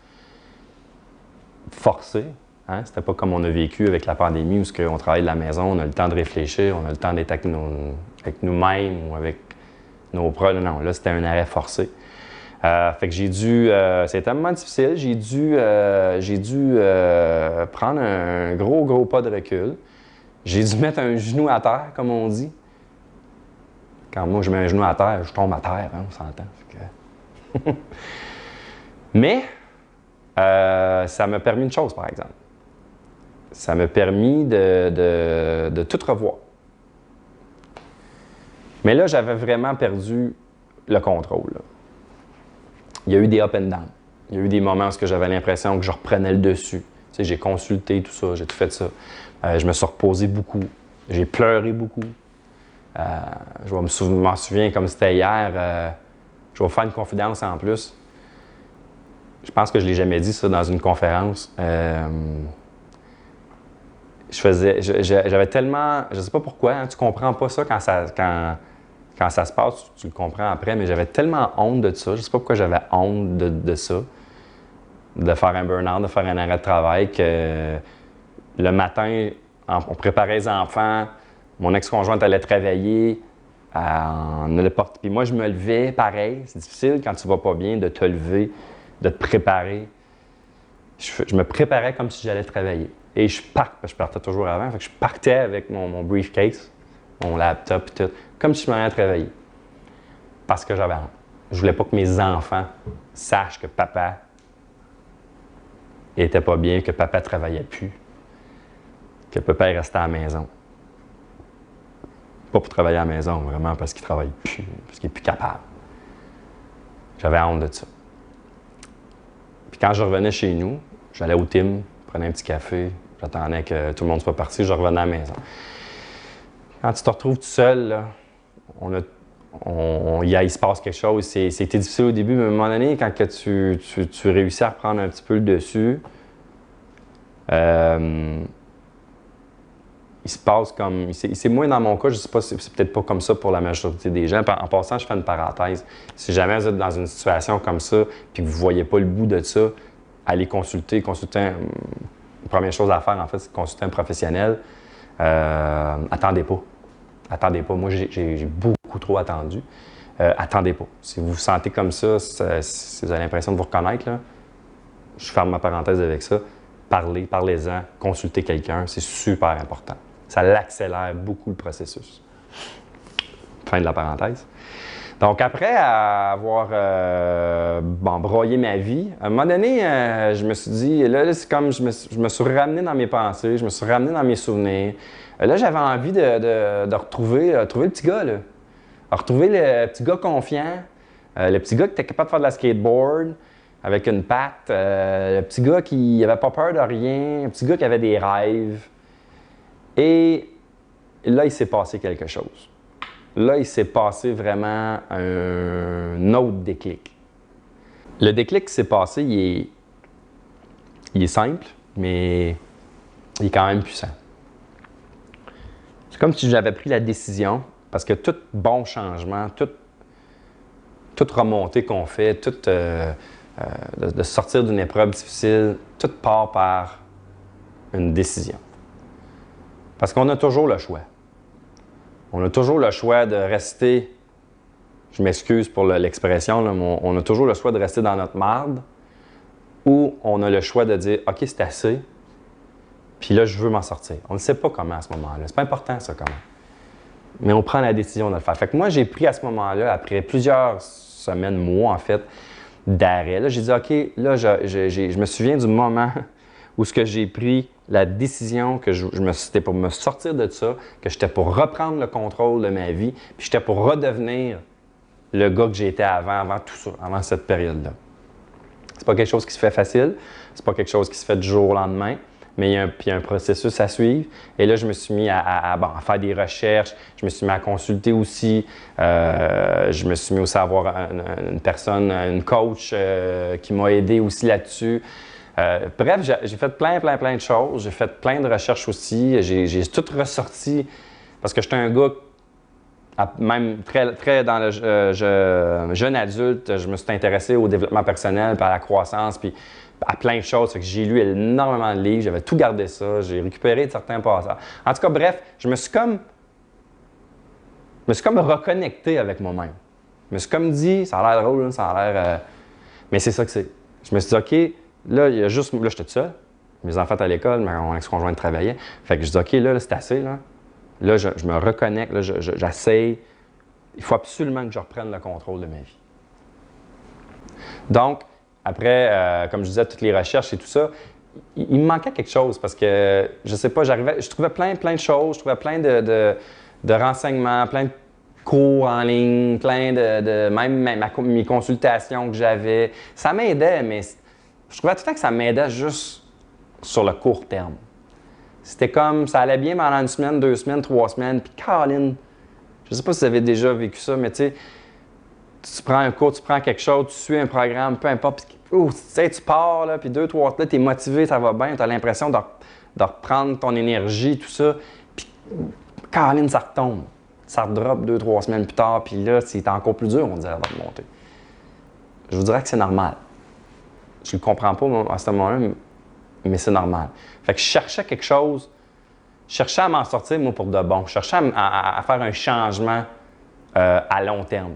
forcée. Hein? C'était pas comme on a vécu avec la pandémie où on travaille de la maison, on a le temps de réfléchir, on a le temps d'être avec nous-mêmes ou avec nos proches. Non, là, c'était un arrêt forcé. Fait que j'ai dû... c'était tellement difficile, j'ai dû prendre un gros pas de recul. J'ai dû mettre un genou à terre, comme on dit. Quand moi, je mets un genou à terre, je tombe à terre, hein, on s'entend. Que... Mais, ça m'a permis une chose, par exemple. Ça m'a permis de tout revoir. Mais là, j'avais vraiment perdu le contrôle. Là. Il y a eu des up and down. Il y a eu des moments où j'avais l'impression que je reprenais le dessus. Tu sais, j'ai consulté tout ça, j'ai tout fait ça. Je me suis reposé beaucoup. J'ai pleuré beaucoup. Je m'en souviens comme c'était hier. Je vais vous faire une confidence en plus. Je pense que je ne l'ai jamais dit ça dans une conférence. J'avais tellement... Je ne sais pas pourquoi, hein, tu ne comprends pas ça quand ça se passe, tu le comprends après, mais j'avais tellement honte de ça. Je ne sais pas pourquoi j'avais honte de ça, de faire un burn-out, de faire un arrêt de travail, que le matin, on préparait les enfants, mon ex-conjointe allait travailler, puis moi, je me levais, pareil. C'est difficile quand tu ne vas pas bien de te lever, de te préparer. Je me préparais comme si j'allais travailler. Et je partais toujours avant, fait que je partais avec mon briefcase, mon laptop et tout, comme si je m'en allais travailler. Parce que j'avais honte. Je voulais pas que mes enfants sachent que papa était pas bien, que papa travaillait plus, que papa restait à la maison. Pas pour travailler à la maison, vraiment parce qu'il travaille plus, parce qu'il est plus capable. J'avais honte de ça. Puis quand je revenais chez nous, j'allais au Tim, prenais un petit café, j'attendais que tout le monde soit parti, je revenais à la maison. Quand tu te retrouves tout seul, là, il se passe quelque chose. C'était difficile au début, mais à un moment donné, quand que tu réussis à reprendre un petit peu le dessus, il se passe comme... C'est moins dans mon cas, je ne sais pas, c'est peut-être pas comme ça pour la majorité des gens. En passant, je fais une parenthèse. Si jamais vous êtes dans une situation comme ça, puis que vous ne voyez pas le bout de ça, allez consulter la première chose à faire, en fait, c'est de consulter un professionnel. Attendez pas. Attendez pas. Moi, j'ai beaucoup trop attendu. Attendez pas. Si vous vous sentez comme ça, si vous avez l'impression de vous reconnaître, là, je ferme ma parenthèse avec ça. Parlez-en, consultez quelqu'un, c'est super important. Ça l'accélère beaucoup le processus. Fin de la parenthèse. Donc, après avoir broyé ma vie, à un moment donné, je me suis dit, là c'est comme je me suis ramené dans mes pensées, je me suis ramené dans mes souvenirs. Là, j'avais envie de retrouver le petit gars, là. Retrouver le petit gars confiant, le petit gars qui était capable de faire de la skateboard avec une patte, le petit gars qui n'avait pas peur de rien, le petit gars qui avait des rêves. Et là, il s'est passé quelque chose. Là, il s'est passé vraiment un autre déclic. Le déclic qui s'est passé, il est simple, mais il est quand même puissant. C'est comme si j'avais pris la décision, parce que tout bon changement, toute remontée qu'on fait, de sortir d'une épreuve difficile, tout part par une décision. Parce qu'on a toujours le choix. On a toujours le choix de rester, je m'excuse pour l'expression, là, mais on a toujours le choix de rester dans notre marde, ou on a le choix de dire « OK, c'est assez, puis là, je veux m'en sortir ». On ne sait pas comment à ce moment-là. C'est pas important, ça, comment. Mais on prend la décision de le faire. Fait que moi, j'ai pris à ce moment-là, après plusieurs semaines, mois en fait, d'arrêt, là, j'ai dit « OK, là, je me souviens du moment où ce que j'ai pris la décision que c'était pour me sortir de ça, que j'étais pour reprendre le contrôle de ma vie, puis j'étais pour redevenir le gars que j'étais avant tout ça, avant cette période-là. C'est pas quelque chose qui se fait facile, c'est pas quelque chose qui se fait du jour au lendemain, mais puis il y a un processus à suivre. Et là, je me suis mis à faire des recherches, je me suis mis à consulter aussi, je me suis mis aussi à avoir une personne, une coach qui m'a aidé aussi là-dessus. Bref, j'ai fait plein de choses, j'ai fait plein de recherches aussi, j'ai tout ressorti parce que j'étais un gars, même très dans le jeune adulte, je me suis intéressé au développement personnel, puis à la croissance, puis à plein de choses. Fait que j'ai lu énormément de livres, j'avais tout gardé ça, j'ai récupéré de certains passages. En tout cas, bref, je me suis comme reconnecté avec moi-même. Je me suis comme dit, ça a l'air drôle, ça a l'air... mais c'est ça que c'est. Je me suis dit, OK, là, j'étais tout seul. Mes enfants étaient à l'école, mon ex-conjoint travaillait. Fait que je dis, OK, là c'est assez, là. Là, je me reconnecte, là, j'essaye. Il faut absolument que je reprenne le contrôle de ma vie. Donc, après, comme je disais, toutes les recherches et tout ça, il me manquait quelque chose parce que, je sais pas, je trouvais plein de choses, je trouvais plein de renseignements, plein de cours en ligne, même mes consultations que j'avais. Ça m'aidait, mais je trouvais tout le temps que ça m'aidait juste sur le court terme. C'était comme, ça allait bien pendant une semaine, 2 semaines, 3 semaines, puis Caroline, je ne sais pas si vous avez déjà vécu ça, mais tu sais, tu prends un cours, tu prends quelque chose, tu suis un programme, peu importe, puis tu pars, là, puis 2, 3, là, tu es motivé, ça va bien, tu as l'impression de reprendre ton énergie, tout ça, puis Caroline, ça retombe. Ça redroppe 2, 3 semaines plus tard, puis là, c'est encore plus dur, on dirait, avant de monter. Je vous dirais que c'est normal. Je ne le comprends pas moi, à ce moment-là, mais c'est normal. Fait que je cherchais quelque chose, je cherchais à m'en sortir, moi, pour de bon. Je cherchais à faire un changement à long terme.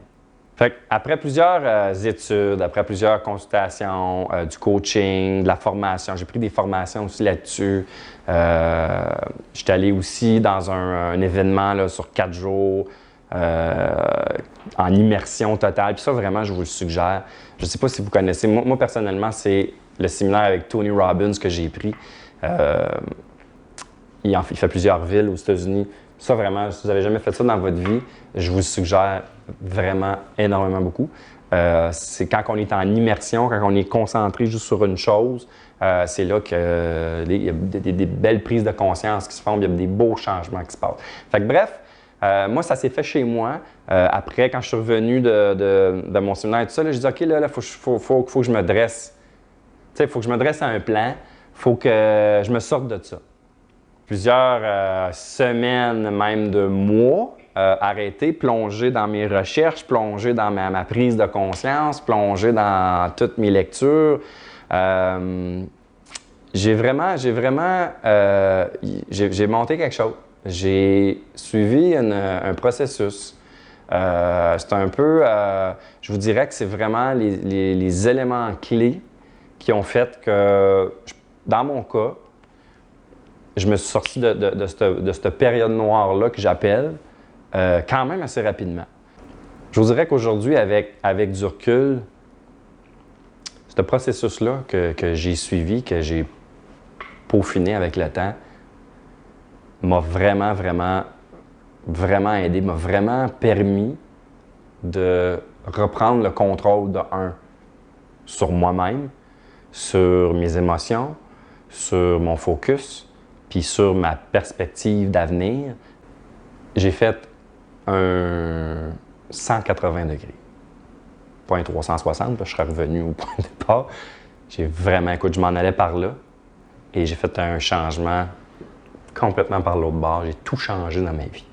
Fait que après plusieurs études, après plusieurs consultations, du coaching, de la formation, j'ai pris des formations aussi là-dessus. J'étais allé aussi dans un événement là, sur 4 jours, en immersion totale. Puis ça, vraiment, je vous le suggère. Je ne sais pas si vous connaissez. Moi personnellement, c'est le séminaire avec Tony Robbins que j'ai pris. Il fait plusieurs villes aux États-Unis. Ça, vraiment, si vous n'avez jamais fait ça dans votre vie, je vous le suggère vraiment énormément beaucoup. C'est quand on est en immersion, quand on est concentré juste sur une chose, c'est là qu'il y a des belles prises de conscience qui se font, il y a des beaux changements qui se passent. Fait que bref, moi, ça s'est fait chez moi. Après, quand je suis revenu de mon séminaire et tout ça, j'ai dit, OK, là, faut que je me dresse. Il faut que je me dresse à un plan. Il faut que je me sorte de ça. Plusieurs semaines, même de mois, arrêté, plongé dans mes recherches, plongé dans ma prise de conscience, plongé dans toutes mes lectures. J'ai monté quelque chose. J'ai suivi un processus. C'est un peu, je vous dirais que c'est vraiment les éléments clés qui ont fait que, dans mon cas, je me suis sorti de cette période noire-là que j'appelle quand même assez rapidement. Je vous dirais qu'aujourd'hui, avec du recul, ce processus-là que j'ai suivi, que j'ai peaufiné avec le temps, m'a vraiment aidé, m'a vraiment permis de reprendre le contrôle sur moi-même, sur mes émotions, sur mon focus, puis sur ma perspective d'avenir. J'ai fait un 180 degrés. Pas un 360, je serais revenu au point de départ. Écoute, je m'en allais par là et j'ai fait un changement complètement par l'autre bord. J'ai tout changé dans ma vie.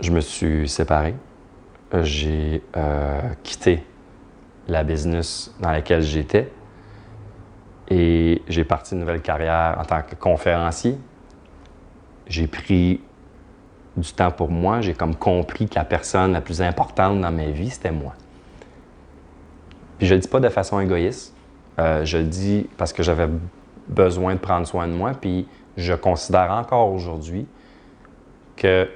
Je me suis séparé. J'ai quitté la business dans laquelle j'étais et j'ai parti une nouvelle carrière en tant que conférencier. J'ai pris du temps pour moi. J'ai comme compris que la personne la plus importante dans ma vie, c'était moi. Puis je le dis pas de façon égoïste. Je le dis parce que j'avais besoin de prendre soin de moi. Puis je considère encore aujourd'hui que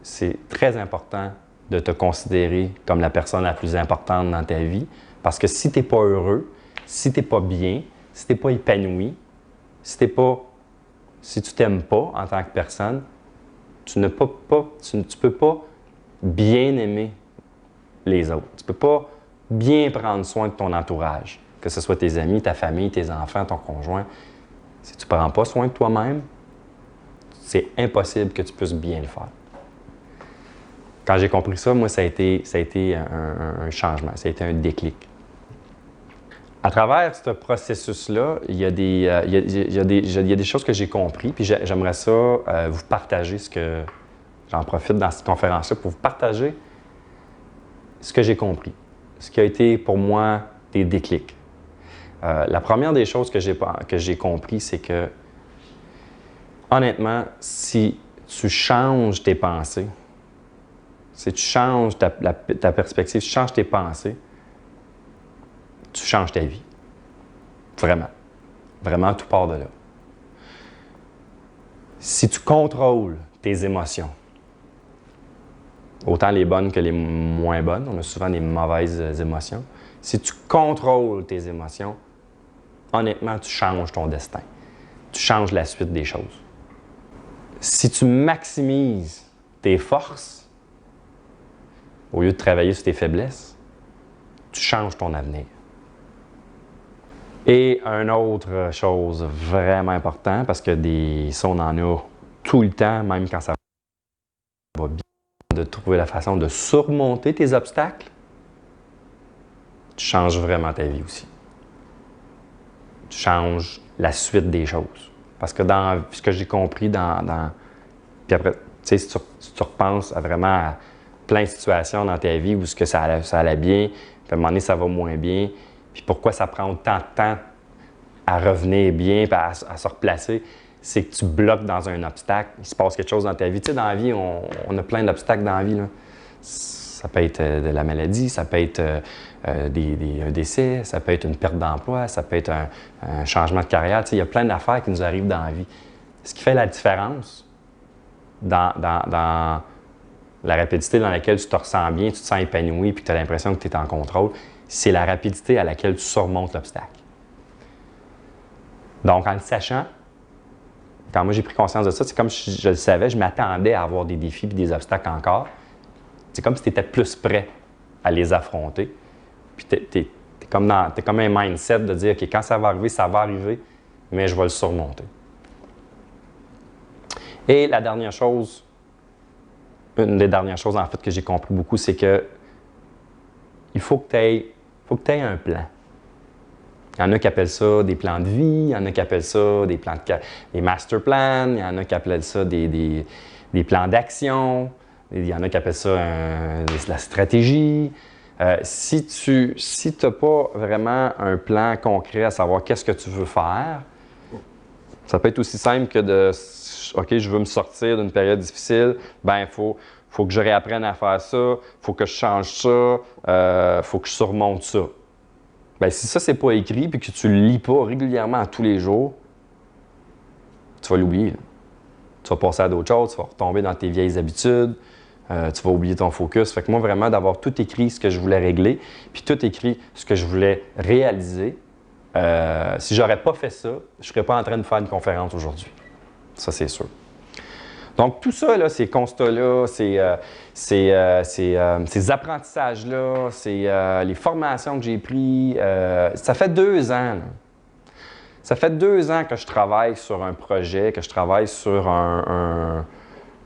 c'est très important de te considérer comme la personne la plus importante dans ta vie. Parce que si tu n'es pas heureux, si tu n'es pas bien, si tu n'es pas épanoui, si tu t'aimes pas en tant que personne, tu ne peux pas bien aimer les autres. Tu ne peux pas bien prendre soin de ton entourage que ce soit tes amis, ta famille, tes enfants, ton conjoint, si tu ne prends pas soin de toi-même, c'est impossible que tu puisses bien le faire. Quand j'ai compris ça, moi, ça a été un changement, ça a été un déclic. À travers ce processus-là, il y a des choses que j'ai compris, puis j'aimerais ça vous partager ce que... J'en profite dans cette conférence-là pour vous partager ce que j'ai compris, ce qui a été pour moi des déclics. La première des choses que j'ai compris, c'est que, honnêtement, si tu changes tes pensées, si tu changes ta perspective, si tu changes tes pensées, tu changes ta vie. Vraiment. Vraiment, tout part de là. Si tu contrôles tes émotions, autant les bonnes que les moins bonnes, on a souvent des mauvaises émotions. Si tu contrôles tes émotions, honnêtement, tu changes ton destin. Tu changes la suite des choses. Si tu maximises tes forces, au lieu de travailler sur tes faiblesses, tu changes ton avenir. Et une autre chose vraiment importante, parce que ça, on en a tout le temps, même quand ça va bien, de trouver la façon de surmonter tes obstacles, tu changes vraiment ta vie aussi. Tu changes la suite des choses. Parce que dans ce que j'ai compris puis après, tu sais, si tu repenses à plein de situations dans ta vie où ce que ça allait bien, puis à un moment donné, ça va moins bien, puis pourquoi ça prend autant de temps à revenir bien, puis à se replacer, c'est que tu bloques dans un obstacle. Il se passe quelque chose dans ta vie. Tu sais, dans la vie, on a plein d'obstacles dans la vie, là. Ça peut être de la maladie, ça peut être un décès, ça peut être une perte d'emploi, ça peut être un changement de carrière. Tu sais, il y a plein d'affaires qui nous arrivent dans la vie. Ce qui fait la différence dans la rapidité dans laquelle tu te ressens bien, tu te sens épanoui puis que tu as l'impression que tu es en contrôle, c'est la rapidité à laquelle tu surmontes l'obstacle. Donc, en le sachant, quand moi j'ai pris conscience de ça, c'est comme si je le savais, je m'attendais à avoir des défis et des obstacles encore. C'est comme si tu étais plus prêt à les affronter. Puis tu es comme un mindset de dire, OK, quand ça va arriver, mais je vais le surmonter. Et la dernière chose, une des dernières choses en fait que j'ai compris beaucoup, c'est que il faut que tu aies un plan. Il y en a qui appellent ça des plans de vie, il y en a qui appellent ça des master plans, il y en a qui appellent ça des plans d'action, il y en a qui appellent ça la stratégie. Si tu n'as pas vraiment un plan concret à savoir qu'est-ce que tu veux faire, ça peut être aussi simple que de « OK, je veux me sortir d'une période difficile, bien, il faut que je réapprenne à faire ça, il faut que je change ça, il faut que je surmonte ça. » Bien, si ça, c'est pas écrit et que tu le lis pas régulièrement tous les jours, tu vas l'oublier. Tu vas passer à d'autres choses, tu vas retomber dans tes vieilles habitudes, tu vas oublier ton focus. Fait que moi, vraiment, d'avoir tout écrit ce que je voulais régler, puis tout écrit ce que je voulais réaliser, si j'aurais pas fait ça, je serais pas en train de faire une conférence aujourd'hui. Ça, c'est sûr. Donc, tout ça, là, ces constats-là, ces apprentissages-là, les formations que j'ai prises, ça fait 2 ans. Là. Ça fait 2 ans que je travaille sur un projet, que je travaille sur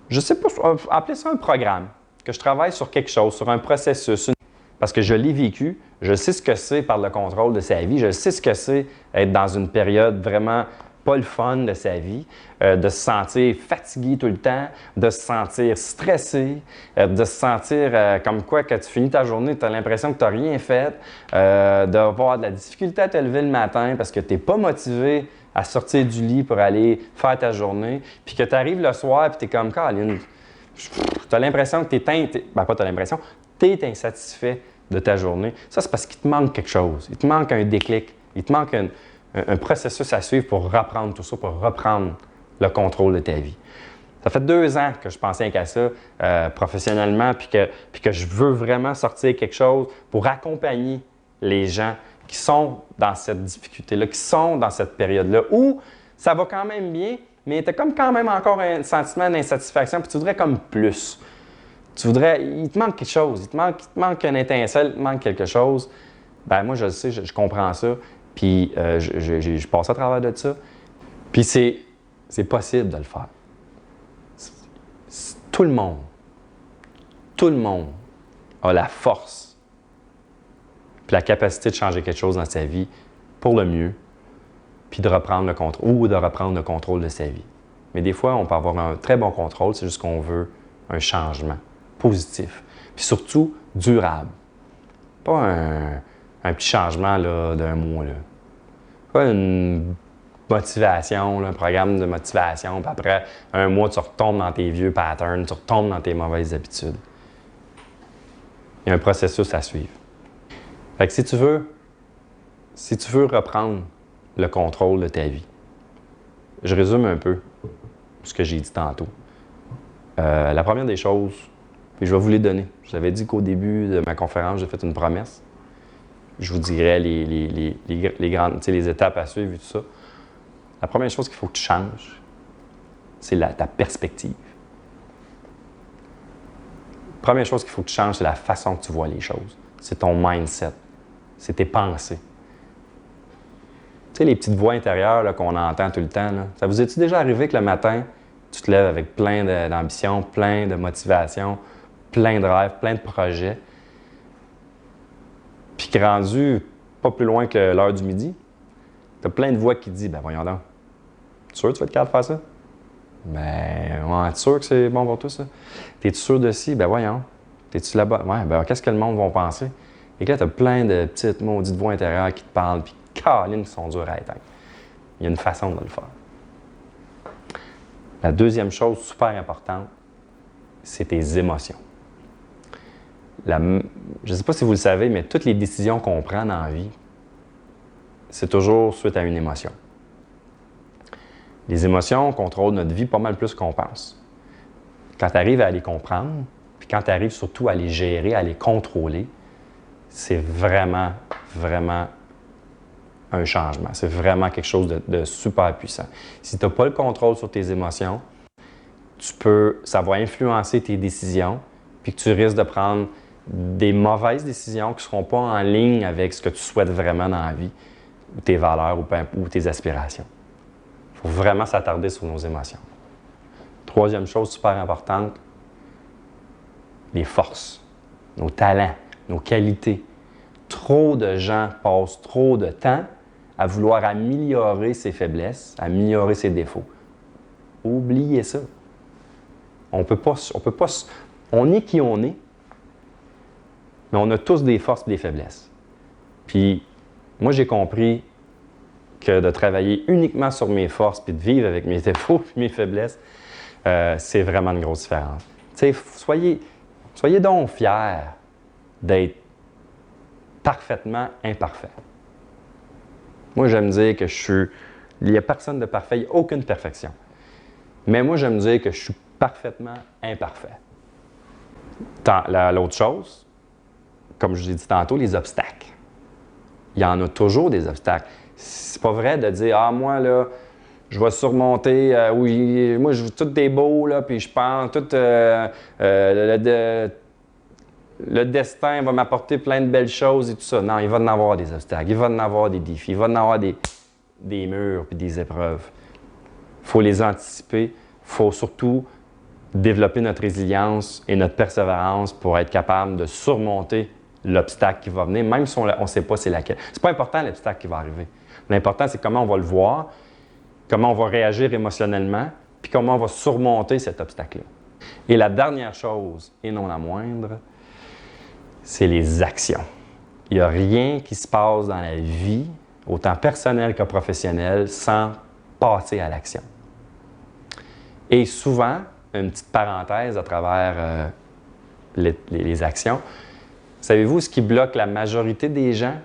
je sais pas, appeler ça un programme, que je travaille sur quelque chose, sur un processus. Parce que je l'ai vécu, je sais ce que c'est par le contrôle de sa vie, je sais ce que c'est être dans une période vraiment pas le fun de sa vie, de se sentir fatigué tout le temps, de se sentir stressé, de se sentir comme quoi quand tu finis ta journée, tu as l'impression que tu n'as rien fait, d'avoir de la difficulté à te lever le matin parce que tu n'es pas motivé à sortir du lit pour aller faire ta journée, puis que tu arrives le soir et tu es comme « Caroline, tu as l'impression que tu es insatisfait de ta journée. » Ça, c'est parce qu'il te manque quelque chose. Il te manque un déclic. Il te manque un processus à suivre pour reprendre tout ça, pour reprendre le contrôle de ta vie. Ça fait 2 ans que je pensais qu'à ça professionnellement, puis que je veux vraiment sortir quelque chose pour accompagner les gens qui sont dans cette difficulté-là, qui sont dans cette période-là, où ça va quand même bien, mais tu as comme quand même encore un sentiment d'insatisfaction, puis tu voudrais comme plus. Il te manque quelque chose, il te manque une étincelle, il te manque quelque chose. Ben moi, je le sais, je comprends ça, puis je passe à travers de ça. Puis c'est possible de le faire. Tout le monde a la force puis la capacité de changer quelque chose dans sa vie pour le mieux, puis de reprendre le contrôle de sa vie. Mais des fois, on peut avoir un très bon contrôle, c'est juste qu'on veut un changement positif, puis surtout durable. Pas un petit changement là, d'un mois. Là. Pas une motivation, là, un programme de motivation, puis après un mois, tu retombes dans tes vieux patterns, tu retombes dans tes mauvaises habitudes. Il y a un processus à suivre. Fait que si tu veux reprendre le contrôle de ta vie, je résume un peu ce que j'ai dit tantôt. La première des choses, puis je vais vous les donner. Je vous avais dit qu'au début de ma conférence, j'ai fait une promesse. Je vous dirais les grandes, les étapes à suivre et tout ça. La première chose qu'il faut que tu changes, c'est ta perspective. La première chose qu'il faut que tu changes, c'est la façon que tu vois les choses. C'est ton mindset. C'est tes pensées. Tu sais, les petites voix intérieures là, qu'on entend tout le temps, là, ça vous est-il déjà arrivé que le matin, tu te lèves avec plein d'ambition, plein de motivation, plein de rêves, plein de projets, puis que rendu pas plus loin que l'heure du midi, tu as plein de voix qui disent « Ben voyons donc, tu es sûr que tu vas être capable de faire ça? Ben, ouais, tu es sûr que c'est bon pour toi, ça? T'es-tu sûr de ci? Ben voyons. T'es-tu là-bas? Ouais, ben qu'est-ce que le monde va penser? » Et que là, tu as plein de petites maudites voix intérieures qui te parlent, puis câlines qui sont dures à éteindre. Il y a une façon de le faire. La deuxième chose super importante, c'est tes émotions. Je ne sais pas si vous le savez, mais toutes les décisions qu'on prend dans la vie, c'est toujours suite à une émotion. Les émotions contrôlent notre vie pas mal plus qu'on pense. Quand tu arrives à les comprendre, puis quand tu arrives surtout à les gérer, à les contrôler, c'est vraiment, vraiment un changement. C'est vraiment quelque chose de super puissant. Si tu n'as pas le contrôle sur tes émotions, ça va influencer tes décisions, puis que tu risques de prendre des mauvaises décisions qui ne seront pas en ligne avec ce que tu souhaites vraiment dans la vie, ou tes valeurs ou tes aspirations. Il faut vraiment s'attarder sur nos émotions. Troisième chose super importante, les forces, nos talents, nos qualités. Trop de gens passent trop de temps à vouloir améliorer ses faiblesses, améliorer ses défauts. Oubliez ça. On est qui on est, mais on a tous des forces et des faiblesses. Puis, moi, j'ai compris que de travailler uniquement sur mes forces puis de vivre avec mes défauts et mes faiblesses, c'est vraiment une grosse différence. Tu sais, soyez donc fiers d'être parfaitement imparfait. Moi, j'aime dire que il n'y a personne de parfait, il n'y a aucune perfection. Mais moi, j'aime dire que je suis parfaitement imparfait. L'autre chose, comme je vous ai dit tantôt, les obstacles. Il y en a toujours des obstacles. C'est pas vrai de dire « Ah, moi, là, je vais surmonter, oui, moi, tout est beau, là, puis je pense, tout le destin va m'apporter plein de belles choses et tout ça. » Non, il va en avoir des obstacles, il va en avoir des défis, il va en avoir des murs puis des épreuves. Il faut les anticiper. Il faut surtout développer notre résilience et notre persévérance pour être capable de surmonter l'obstacle qui va venir, même si on ne sait pas c'est laquelle. C'est pas important l'obstacle qui va arriver. L'important, c'est comment on va le voir, comment on va réagir émotionnellement, puis comment on va surmonter cet obstacle-là. Et la dernière chose, et non la moindre, c'est les actions. Il n'y a rien qui se passe dans la vie, autant personnelle que professionnelle, sans passer à l'action. Et souvent, une petite parenthèse à travers les actions, savez-vous ce qui bloque la majorité des gens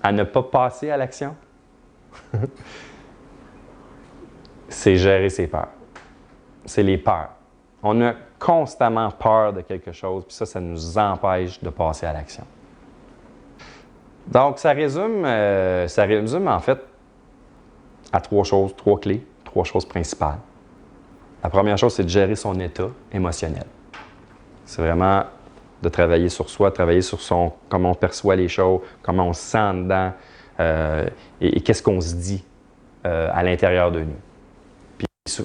à ne pas passer à l'action? C'est gérer ses peurs. C'est les peurs. On a constamment peur de quelque chose, puis ça nous empêche de passer à l'action. Donc, ça résume en fait à trois clés, trois choses principales. La première chose, c'est de gérer son état émotionnel. C'est vraiment de travailler sur soi, de travailler sur comment on perçoit les choses, comment on se sent dedans et qu'est-ce qu'on se dit à l'intérieur de nous.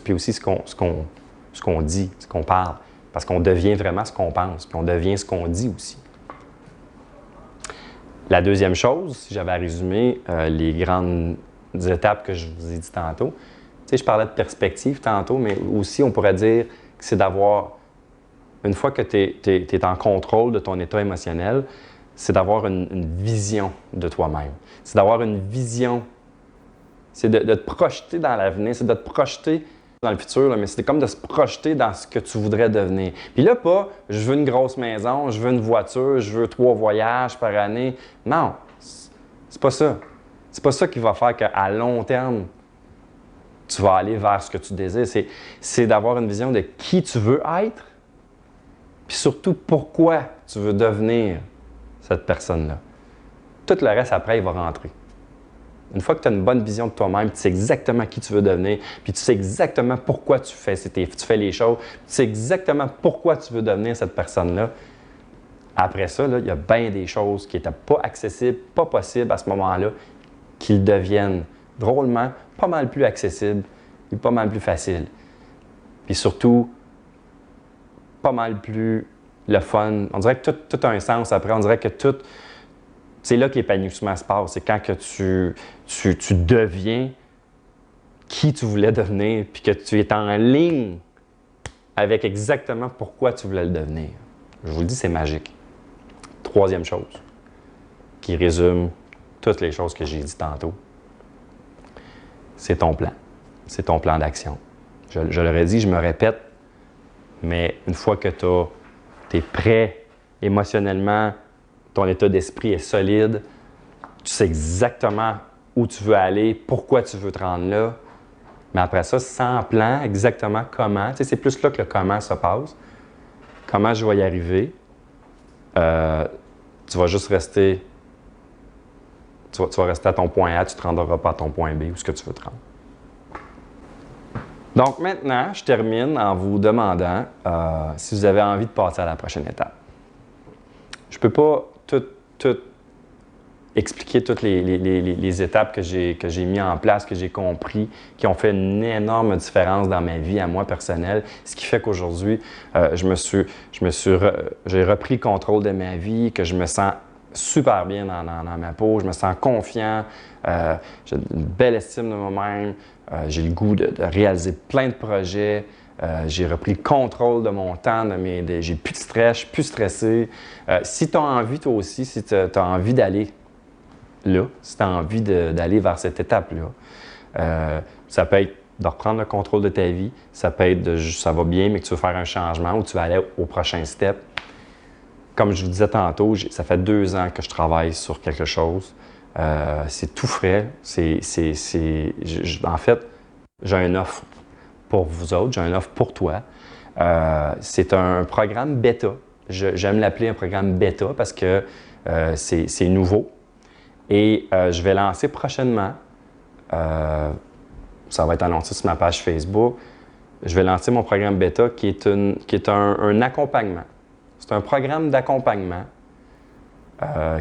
Puis aussi ce qu'on dit, ce qu'on parle, parce qu'on devient vraiment ce qu'on pense, puis on devient ce qu'on dit aussi. La deuxième chose, si j'avais à résumer les grandes étapes que je vous ai dit tantôt, je parlais de perspective tantôt, mais aussi on pourrait dire que c'est d'avoir, une fois que tu es en contrôle de ton état émotionnel, c'est d'avoir une vision de toi-même. C'est d'avoir une vision, c'est de te projeter dans l'avenir, c'est de te projeter dans le futur, là, mais c'est comme de se projeter dans ce que tu voudrais devenir. Puis là, pas « je veux une grosse maison, je veux une voiture, je veux 3 voyages par année ». Non, c'est pas ça. C'est pas ça qui va faire qu'à long terme, tu vas aller vers ce que tu désires. C'est d'avoir une vision de qui tu veux être, puis surtout pourquoi tu veux devenir cette personne-là. Tout le reste, après, il va rentrer. Une fois que tu as une bonne vision de toi-même, tu sais exactement qui tu veux devenir, puis tu sais exactement pourquoi tu fais les choses, tu sais exactement pourquoi tu veux devenir cette personne-là. Après ça, là, il y a bien des choses qui n'étaient pas accessibles, pas possibles à ce moment-là, qui deviennent drôlement pas mal plus accessibles et pas mal plus faciles. Puis surtout, pas mal plus le fun. On dirait que tout a un sens après. On dirait que tout... C'est là que l'épanouissement se passe. C'est quand que tu deviens qui tu voulais devenir, puis que tu es en ligne avec exactement pourquoi tu voulais le devenir. Je vous le dis, c'est magique. Troisième chose, qui résume toutes les choses que j'ai dit tantôt, c'est ton plan. C'est ton plan d'action. Je l'aurais dit, je me répète, mais une fois que tu es prêt émotionnellement, ton état d'esprit est solide, tu sais exactement où tu veux aller, pourquoi tu veux te rendre là. Mais après ça, sans plan, exactement comment, tu sais, c'est plus là que le comment se passe. Comment je vais y arriver? Tu vas juste rester, tu vas rester à ton point A, tu ne te rendras pas à ton point B, où ce que tu veux te rendre. Donc maintenant, je termine en vous demandant si vous avez envie de passer à la prochaine étape. Je ne peux pas tout expliquer toutes les étapes que j'ai mis en place, que j'ai compris, qui ont fait une énorme différence dans ma vie à moi personnelle, ce qui fait qu'aujourd'hui, j'ai repris le contrôle de ma vie, que je me sens super bien dans ma peau, je me sens confiant, j'ai une belle estime de moi-même, j'ai le goût de réaliser plein de projets. J'ai repris le contrôle de mon temps, j'ai plus de stress, je suis plus stressé. Si tu as envie, toi aussi, si tu as envie d'aller là, si tu as envie d'aller vers cette étape-là, ça peut être de reprendre le contrôle de ta vie, ça peut être ça va bien, mais que tu veux faire un changement ou tu vas aller au prochain step. Comme je vous disais tantôt, ça fait 2 ans que je travaille sur quelque chose. C'est tout frais. En fait, j'ai une offre pour vous autres, j'ai une offre pour toi. C'est un programme bêta. J'aime l'appeler un programme bêta parce que c'est nouveau. Et je vais lancer prochainement, ça va être annoncé sur ma page Facebook, je vais lancer mon programme bêta qui est un accompagnement. C'est un programme d'accompagnement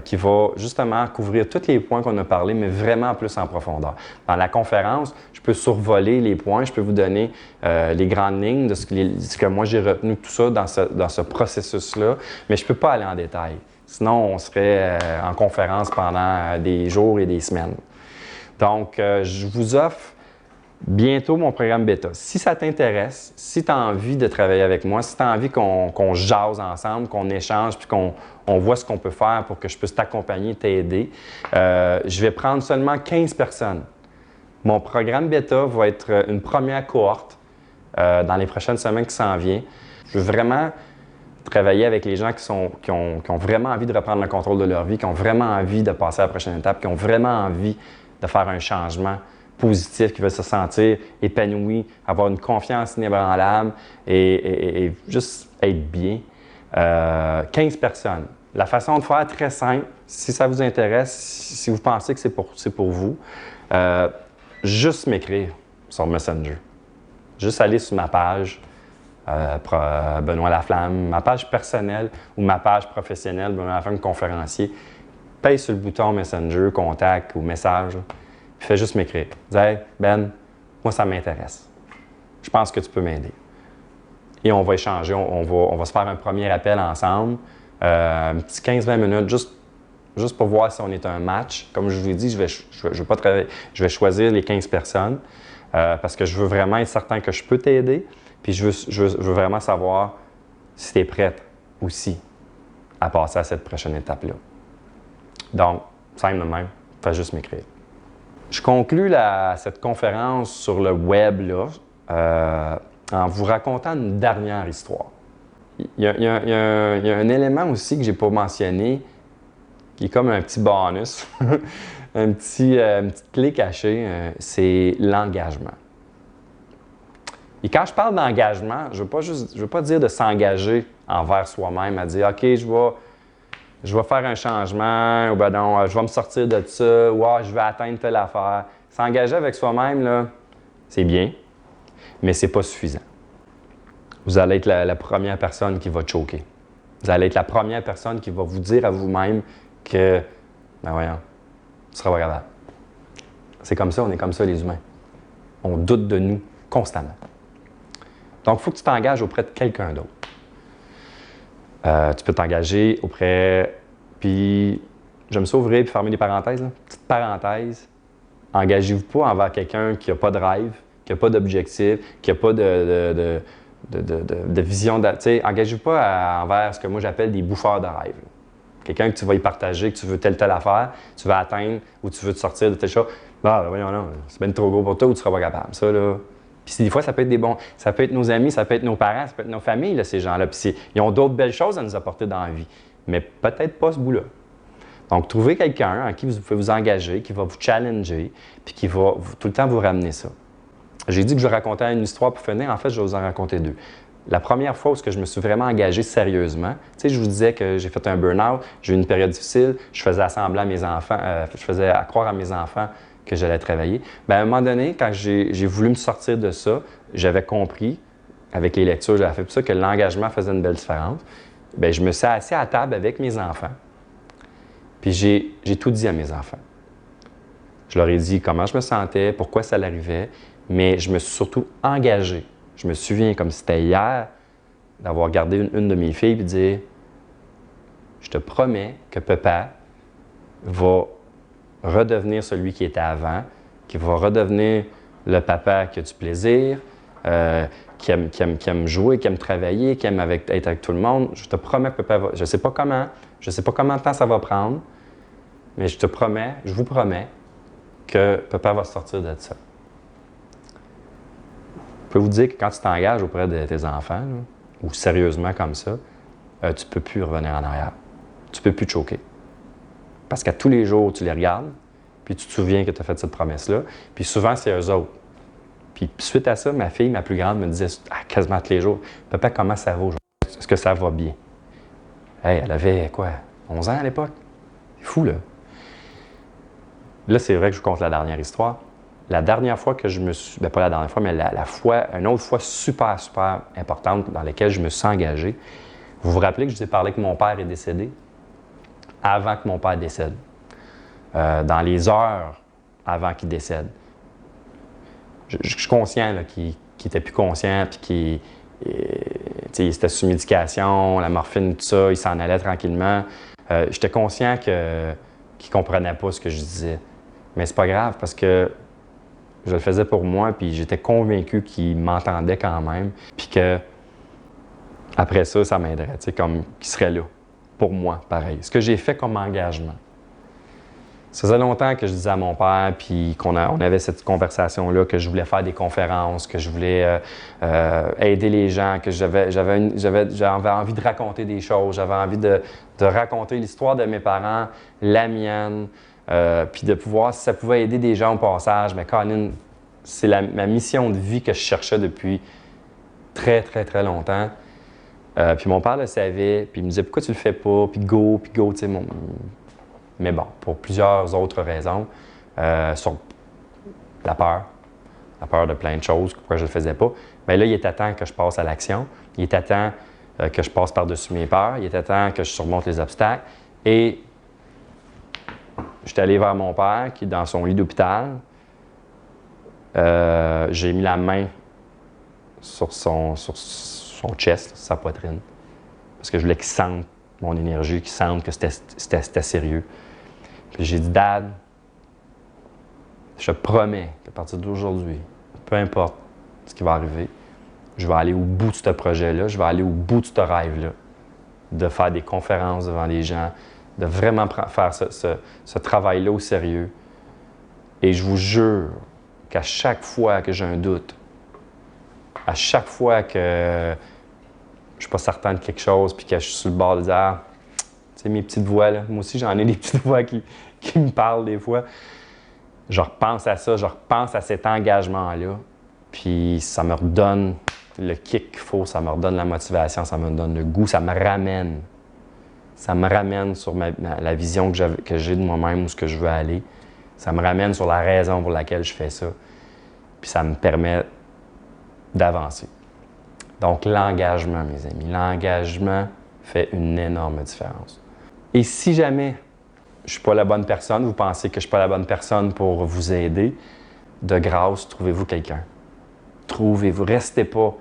qui va justement couvrir tous les points qu'on a parlé, mais vraiment plus en profondeur. Dans la conférence, je peux survoler les points, je peux vous donner les grandes lignes de ce que moi j'ai retenu tout ça dans ce processus-là, mais je ne peux pas aller en détail. Sinon, on serait en conférence pendant des jours et des semaines. Donc, je vous offre bientôt mon programme bêta. Si ça t'intéresse, si tu as envie de travailler avec moi, si tu as envie qu'on jase ensemble, qu'on échange, puis qu'on voit ce qu'on peut faire pour que je puisse t'accompagner, t'aider, je vais prendre seulement 15 personnes. Mon programme bêta va être une première cohorte dans les prochaines semaines qui s'en vient. Je veux vraiment travailler avec les gens qui ont vraiment envie de reprendre le contrôle de leur vie, qui ont vraiment envie de passer à la prochaine étape, qui ont vraiment envie de faire un changement positif, qui veulent se sentir épanoui, avoir une confiance inébranlable et juste être bien. 15 personnes. La façon de faire est très simple. Si ça vous intéresse, si vous pensez que c'est pour vous, juste m'écrire sur Messenger. Juste aller sur ma page, Benoît Laflamme, ma page personnelle ou ma page professionnelle, Benoît Laflamme, conférencier, paye sur le bouton Messenger, contact ou message, puis fais juste m'écrire. Dis, hey, Ben, moi ça m'intéresse. Je pense que tu peux m'aider. Et on va échanger, on va se faire un premier appel ensemble, un petit 15-20 minutes, juste pour voir si on est un match. Comme je vous l'ai dit, je vais pas travailler, je vais choisir les 15 personnes parce que je veux vraiment être certain que je peux t'aider. Puis je veux vraiment savoir si tu es prête aussi à passer à cette prochaine étape-là. Donc, simple de même, fais juste m'écrire. Je conclus cette conférence sur le web là, en vous racontant une dernière histoire. Il y a un élément aussi que je n'ai pas mentionné, qui est comme un petit bonus, une petite clé cachée, c'est l'engagement. Et quand je parle d'engagement, je ne veux pas dire de s'engager envers soi-même, à dire « OK, je vais faire un changement » ou « Ben non, je vais me sortir de ça » ou « je vais atteindre telle affaire ». S'engager avec soi-même, là, c'est bien, mais ce n'est pas suffisant. Vous allez être la première personne qui va choquer. Vous allez être la première personne qui va vous dire à vous-même que « Ben voyons, tu seras pas capable ». C'est comme ça, on est comme ça les humains. On doute de nous constamment. Donc, il faut que tu t'engages auprès de quelqu'un d'autre. Tu peux t'engager auprès... Puis, j'aime ça ouvrir et fermer des parenthèses. Là. Petite parenthèse. Engagez-vous pas envers quelqu'un qui n'a pas de rêve, qui n'a pas d'objectif, qui n'a pas de vision. Engagez-vous pas envers ce que moi j'appelle des bouffeurs de rêve. Là. Quelqu'un que tu vas y partager, que tu veux telle affaire, tu veux atteindre ou tu veux te sortir de telle chose. Ben, voyons, non, c'est bien trop gros pour toi ou tu ne seras pas capable. Ça, là... Puis des fois, ça peut être des bons, ça peut être nos amis, ça peut être nos parents, ça peut être nos familles, là, ces gens-là. Puis ils ont d'autres belles choses à nous apporter dans la vie, mais peut-être pas ce bout-là. Donc, trouvez quelqu'un en qui vous pouvez vous engager, qui va vous challenger, puis qui va tout le temps vous ramener ça. J'ai dit que je racontais une histoire pour finir. En fait, je vais vous en raconter deux. La première fois où je me suis vraiment engagé sérieusement, tu sais, je vous disais que j'ai fait un burn-out, j'ai eu une période difficile, je faisais assembler à mes enfants, je faisais croire à mes enfants que j'allais travailler. Bien, à un moment donné, quand j'ai voulu me sortir de ça, j'avais compris, avec les lectures, j'avais fait tout ça, que l'engagement faisait une belle différence. Bien, je me suis assis à table avec mes enfants, puis j'ai tout dit à mes enfants. Je leur ai dit comment je me sentais, pourquoi ça l'arrivait, mais je me suis surtout engagé. Je me souviens, comme c'était hier, d'avoir gardé une de mes filles et de dire « Je te promets que papa va redevenir celui qui était avant, qui va redevenir le papa qui a du plaisir, qui aime jouer, qui aime travailler, qui aime être avec tout le monde. Je te promets que papa va... Je ne sais pas comment de temps ça va prendre, mais je vous promets que papa va sortir de ça. » Je peux vous dire que quand tu t'engages auprès de tes enfants, là, ou sérieusement comme ça, tu ne peux plus revenir en arrière. Tu ne peux plus te choquer. Parce qu'à tous les jours, tu les regardes, puis tu te souviens que tu as fait cette promesse-là, puis souvent, c'est eux autres. Puis suite à ça, ma fille, ma plus grande, me disait quasiment tous les jours, « Papa, comment ça va aujourd'hui? Est-ce que ça va bien? » Hey, elle avait quoi? 11 ans à l'époque? C'est fou, là. Là, c'est vrai que je vous conte la dernière histoire. La dernière fois que je me suis... Bien, pas la dernière fois, mais une autre fois super, super importante dans laquelle je me suis engagé. Vous vous rappelez que je vous ai parlé que mon père est décédé? Avant que mon père décède. Dans les heures avant qu'il décède. Je suis conscient qu'il n'était plus conscient, puis qu'il était sous médication, la morphine, tout ça, il s'en allait tranquillement. J'étais conscient qu'il ne comprenait pas ce que je disais. Mais c'est pas grave, parce que je le faisais pour moi, puis j'étais convaincu qu'il m'entendait quand même, puis que après ça, ça m'aiderait, comme qu'il serait là, pour moi, pareil. Ce que j'ai fait comme engagement. Ça faisait longtemps que je disais à mon père, puis on avait cette conversation-là, que je voulais faire des conférences, que je voulais aider les gens, que j'avais envie de raconter des choses, j'avais envie de raconter l'histoire de mes parents, la mienne, puis de pouvoir, si ça pouvait aider des gens au passage. Mais Colin, c'est ma mission de vie que je cherchais depuis très, très, très longtemps. Puis mon père le savait, puis il me disait « Pourquoi tu le fais pas? Puis go, tu sais, Mais bon, pour plusieurs autres raisons, sur la peur, la peur de plein de choses, pourquoi je ne le faisais pas. Mais là, il était temps que je passe à l'action. Il était temps que je passe par-dessus mes peurs. Il était temps que je surmonte les obstacles. Et j'étais allé vers mon père qui est dans son lit d'hôpital. J'ai mis la main sur son chest, sa poitrine. Parce que je voulais qu'il sente mon énergie, qu'il sente que c'était sérieux. Puis j'ai dit, Dad, je te promets qu'à partir d'aujourd'hui, peu importe ce qui va arriver, je vais aller au bout de ce projet-là, je vais aller au bout de ce rêve-là, de faire des conférences devant les gens, de vraiment faire ce travail-là au sérieux. Et je vous jure qu'à chaque fois que j'ai un doute, à chaque fois que je ne suis pas certain de quelque chose, puis que je suis sur le bord de dire, ah, tu sais, mes petites voix, là, moi aussi j'en ai des petites voix qui me parlent des fois. Je repense à ça, je repense à cet engagement-là, puis ça me redonne le kick qu'il faut, ça me redonne la motivation, ça me donne le goût, ça me ramène. Ça me ramène sur la vision que j'ai de moi-même, où ce que je veux aller. Ça me ramène sur la raison pour laquelle je fais ça. Puis ça me permet d'avancer. Donc l'engagement, mes amis, l'engagement fait une énorme différence. Et si jamais je ne suis pas la bonne personne, vous pensez que je ne suis pas la bonne personne pour vous aider, de grâce, trouvez-vous quelqu'un. Trouvez-vous. Restez pas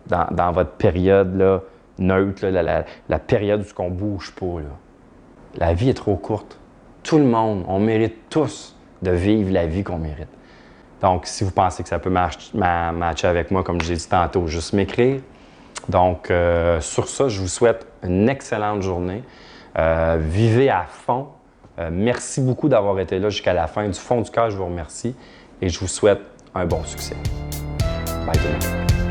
dans votre période là, neutre, là, la période où on ne bouge pas. Là. La vie est trop courte. Tout le monde, on mérite tous de vivre la vie qu'on mérite. Donc, si vous pensez que ça peut matcher avec moi, comme je l'ai dit tantôt, juste m'écrire. Donc, sur ça, je vous souhaite une excellente journée. Vivez à fond. Merci beaucoup d'avoir été là jusqu'à la fin. Du fond du cœur, je vous remercie et je vous souhaite un bon succès. Bye tout le monde.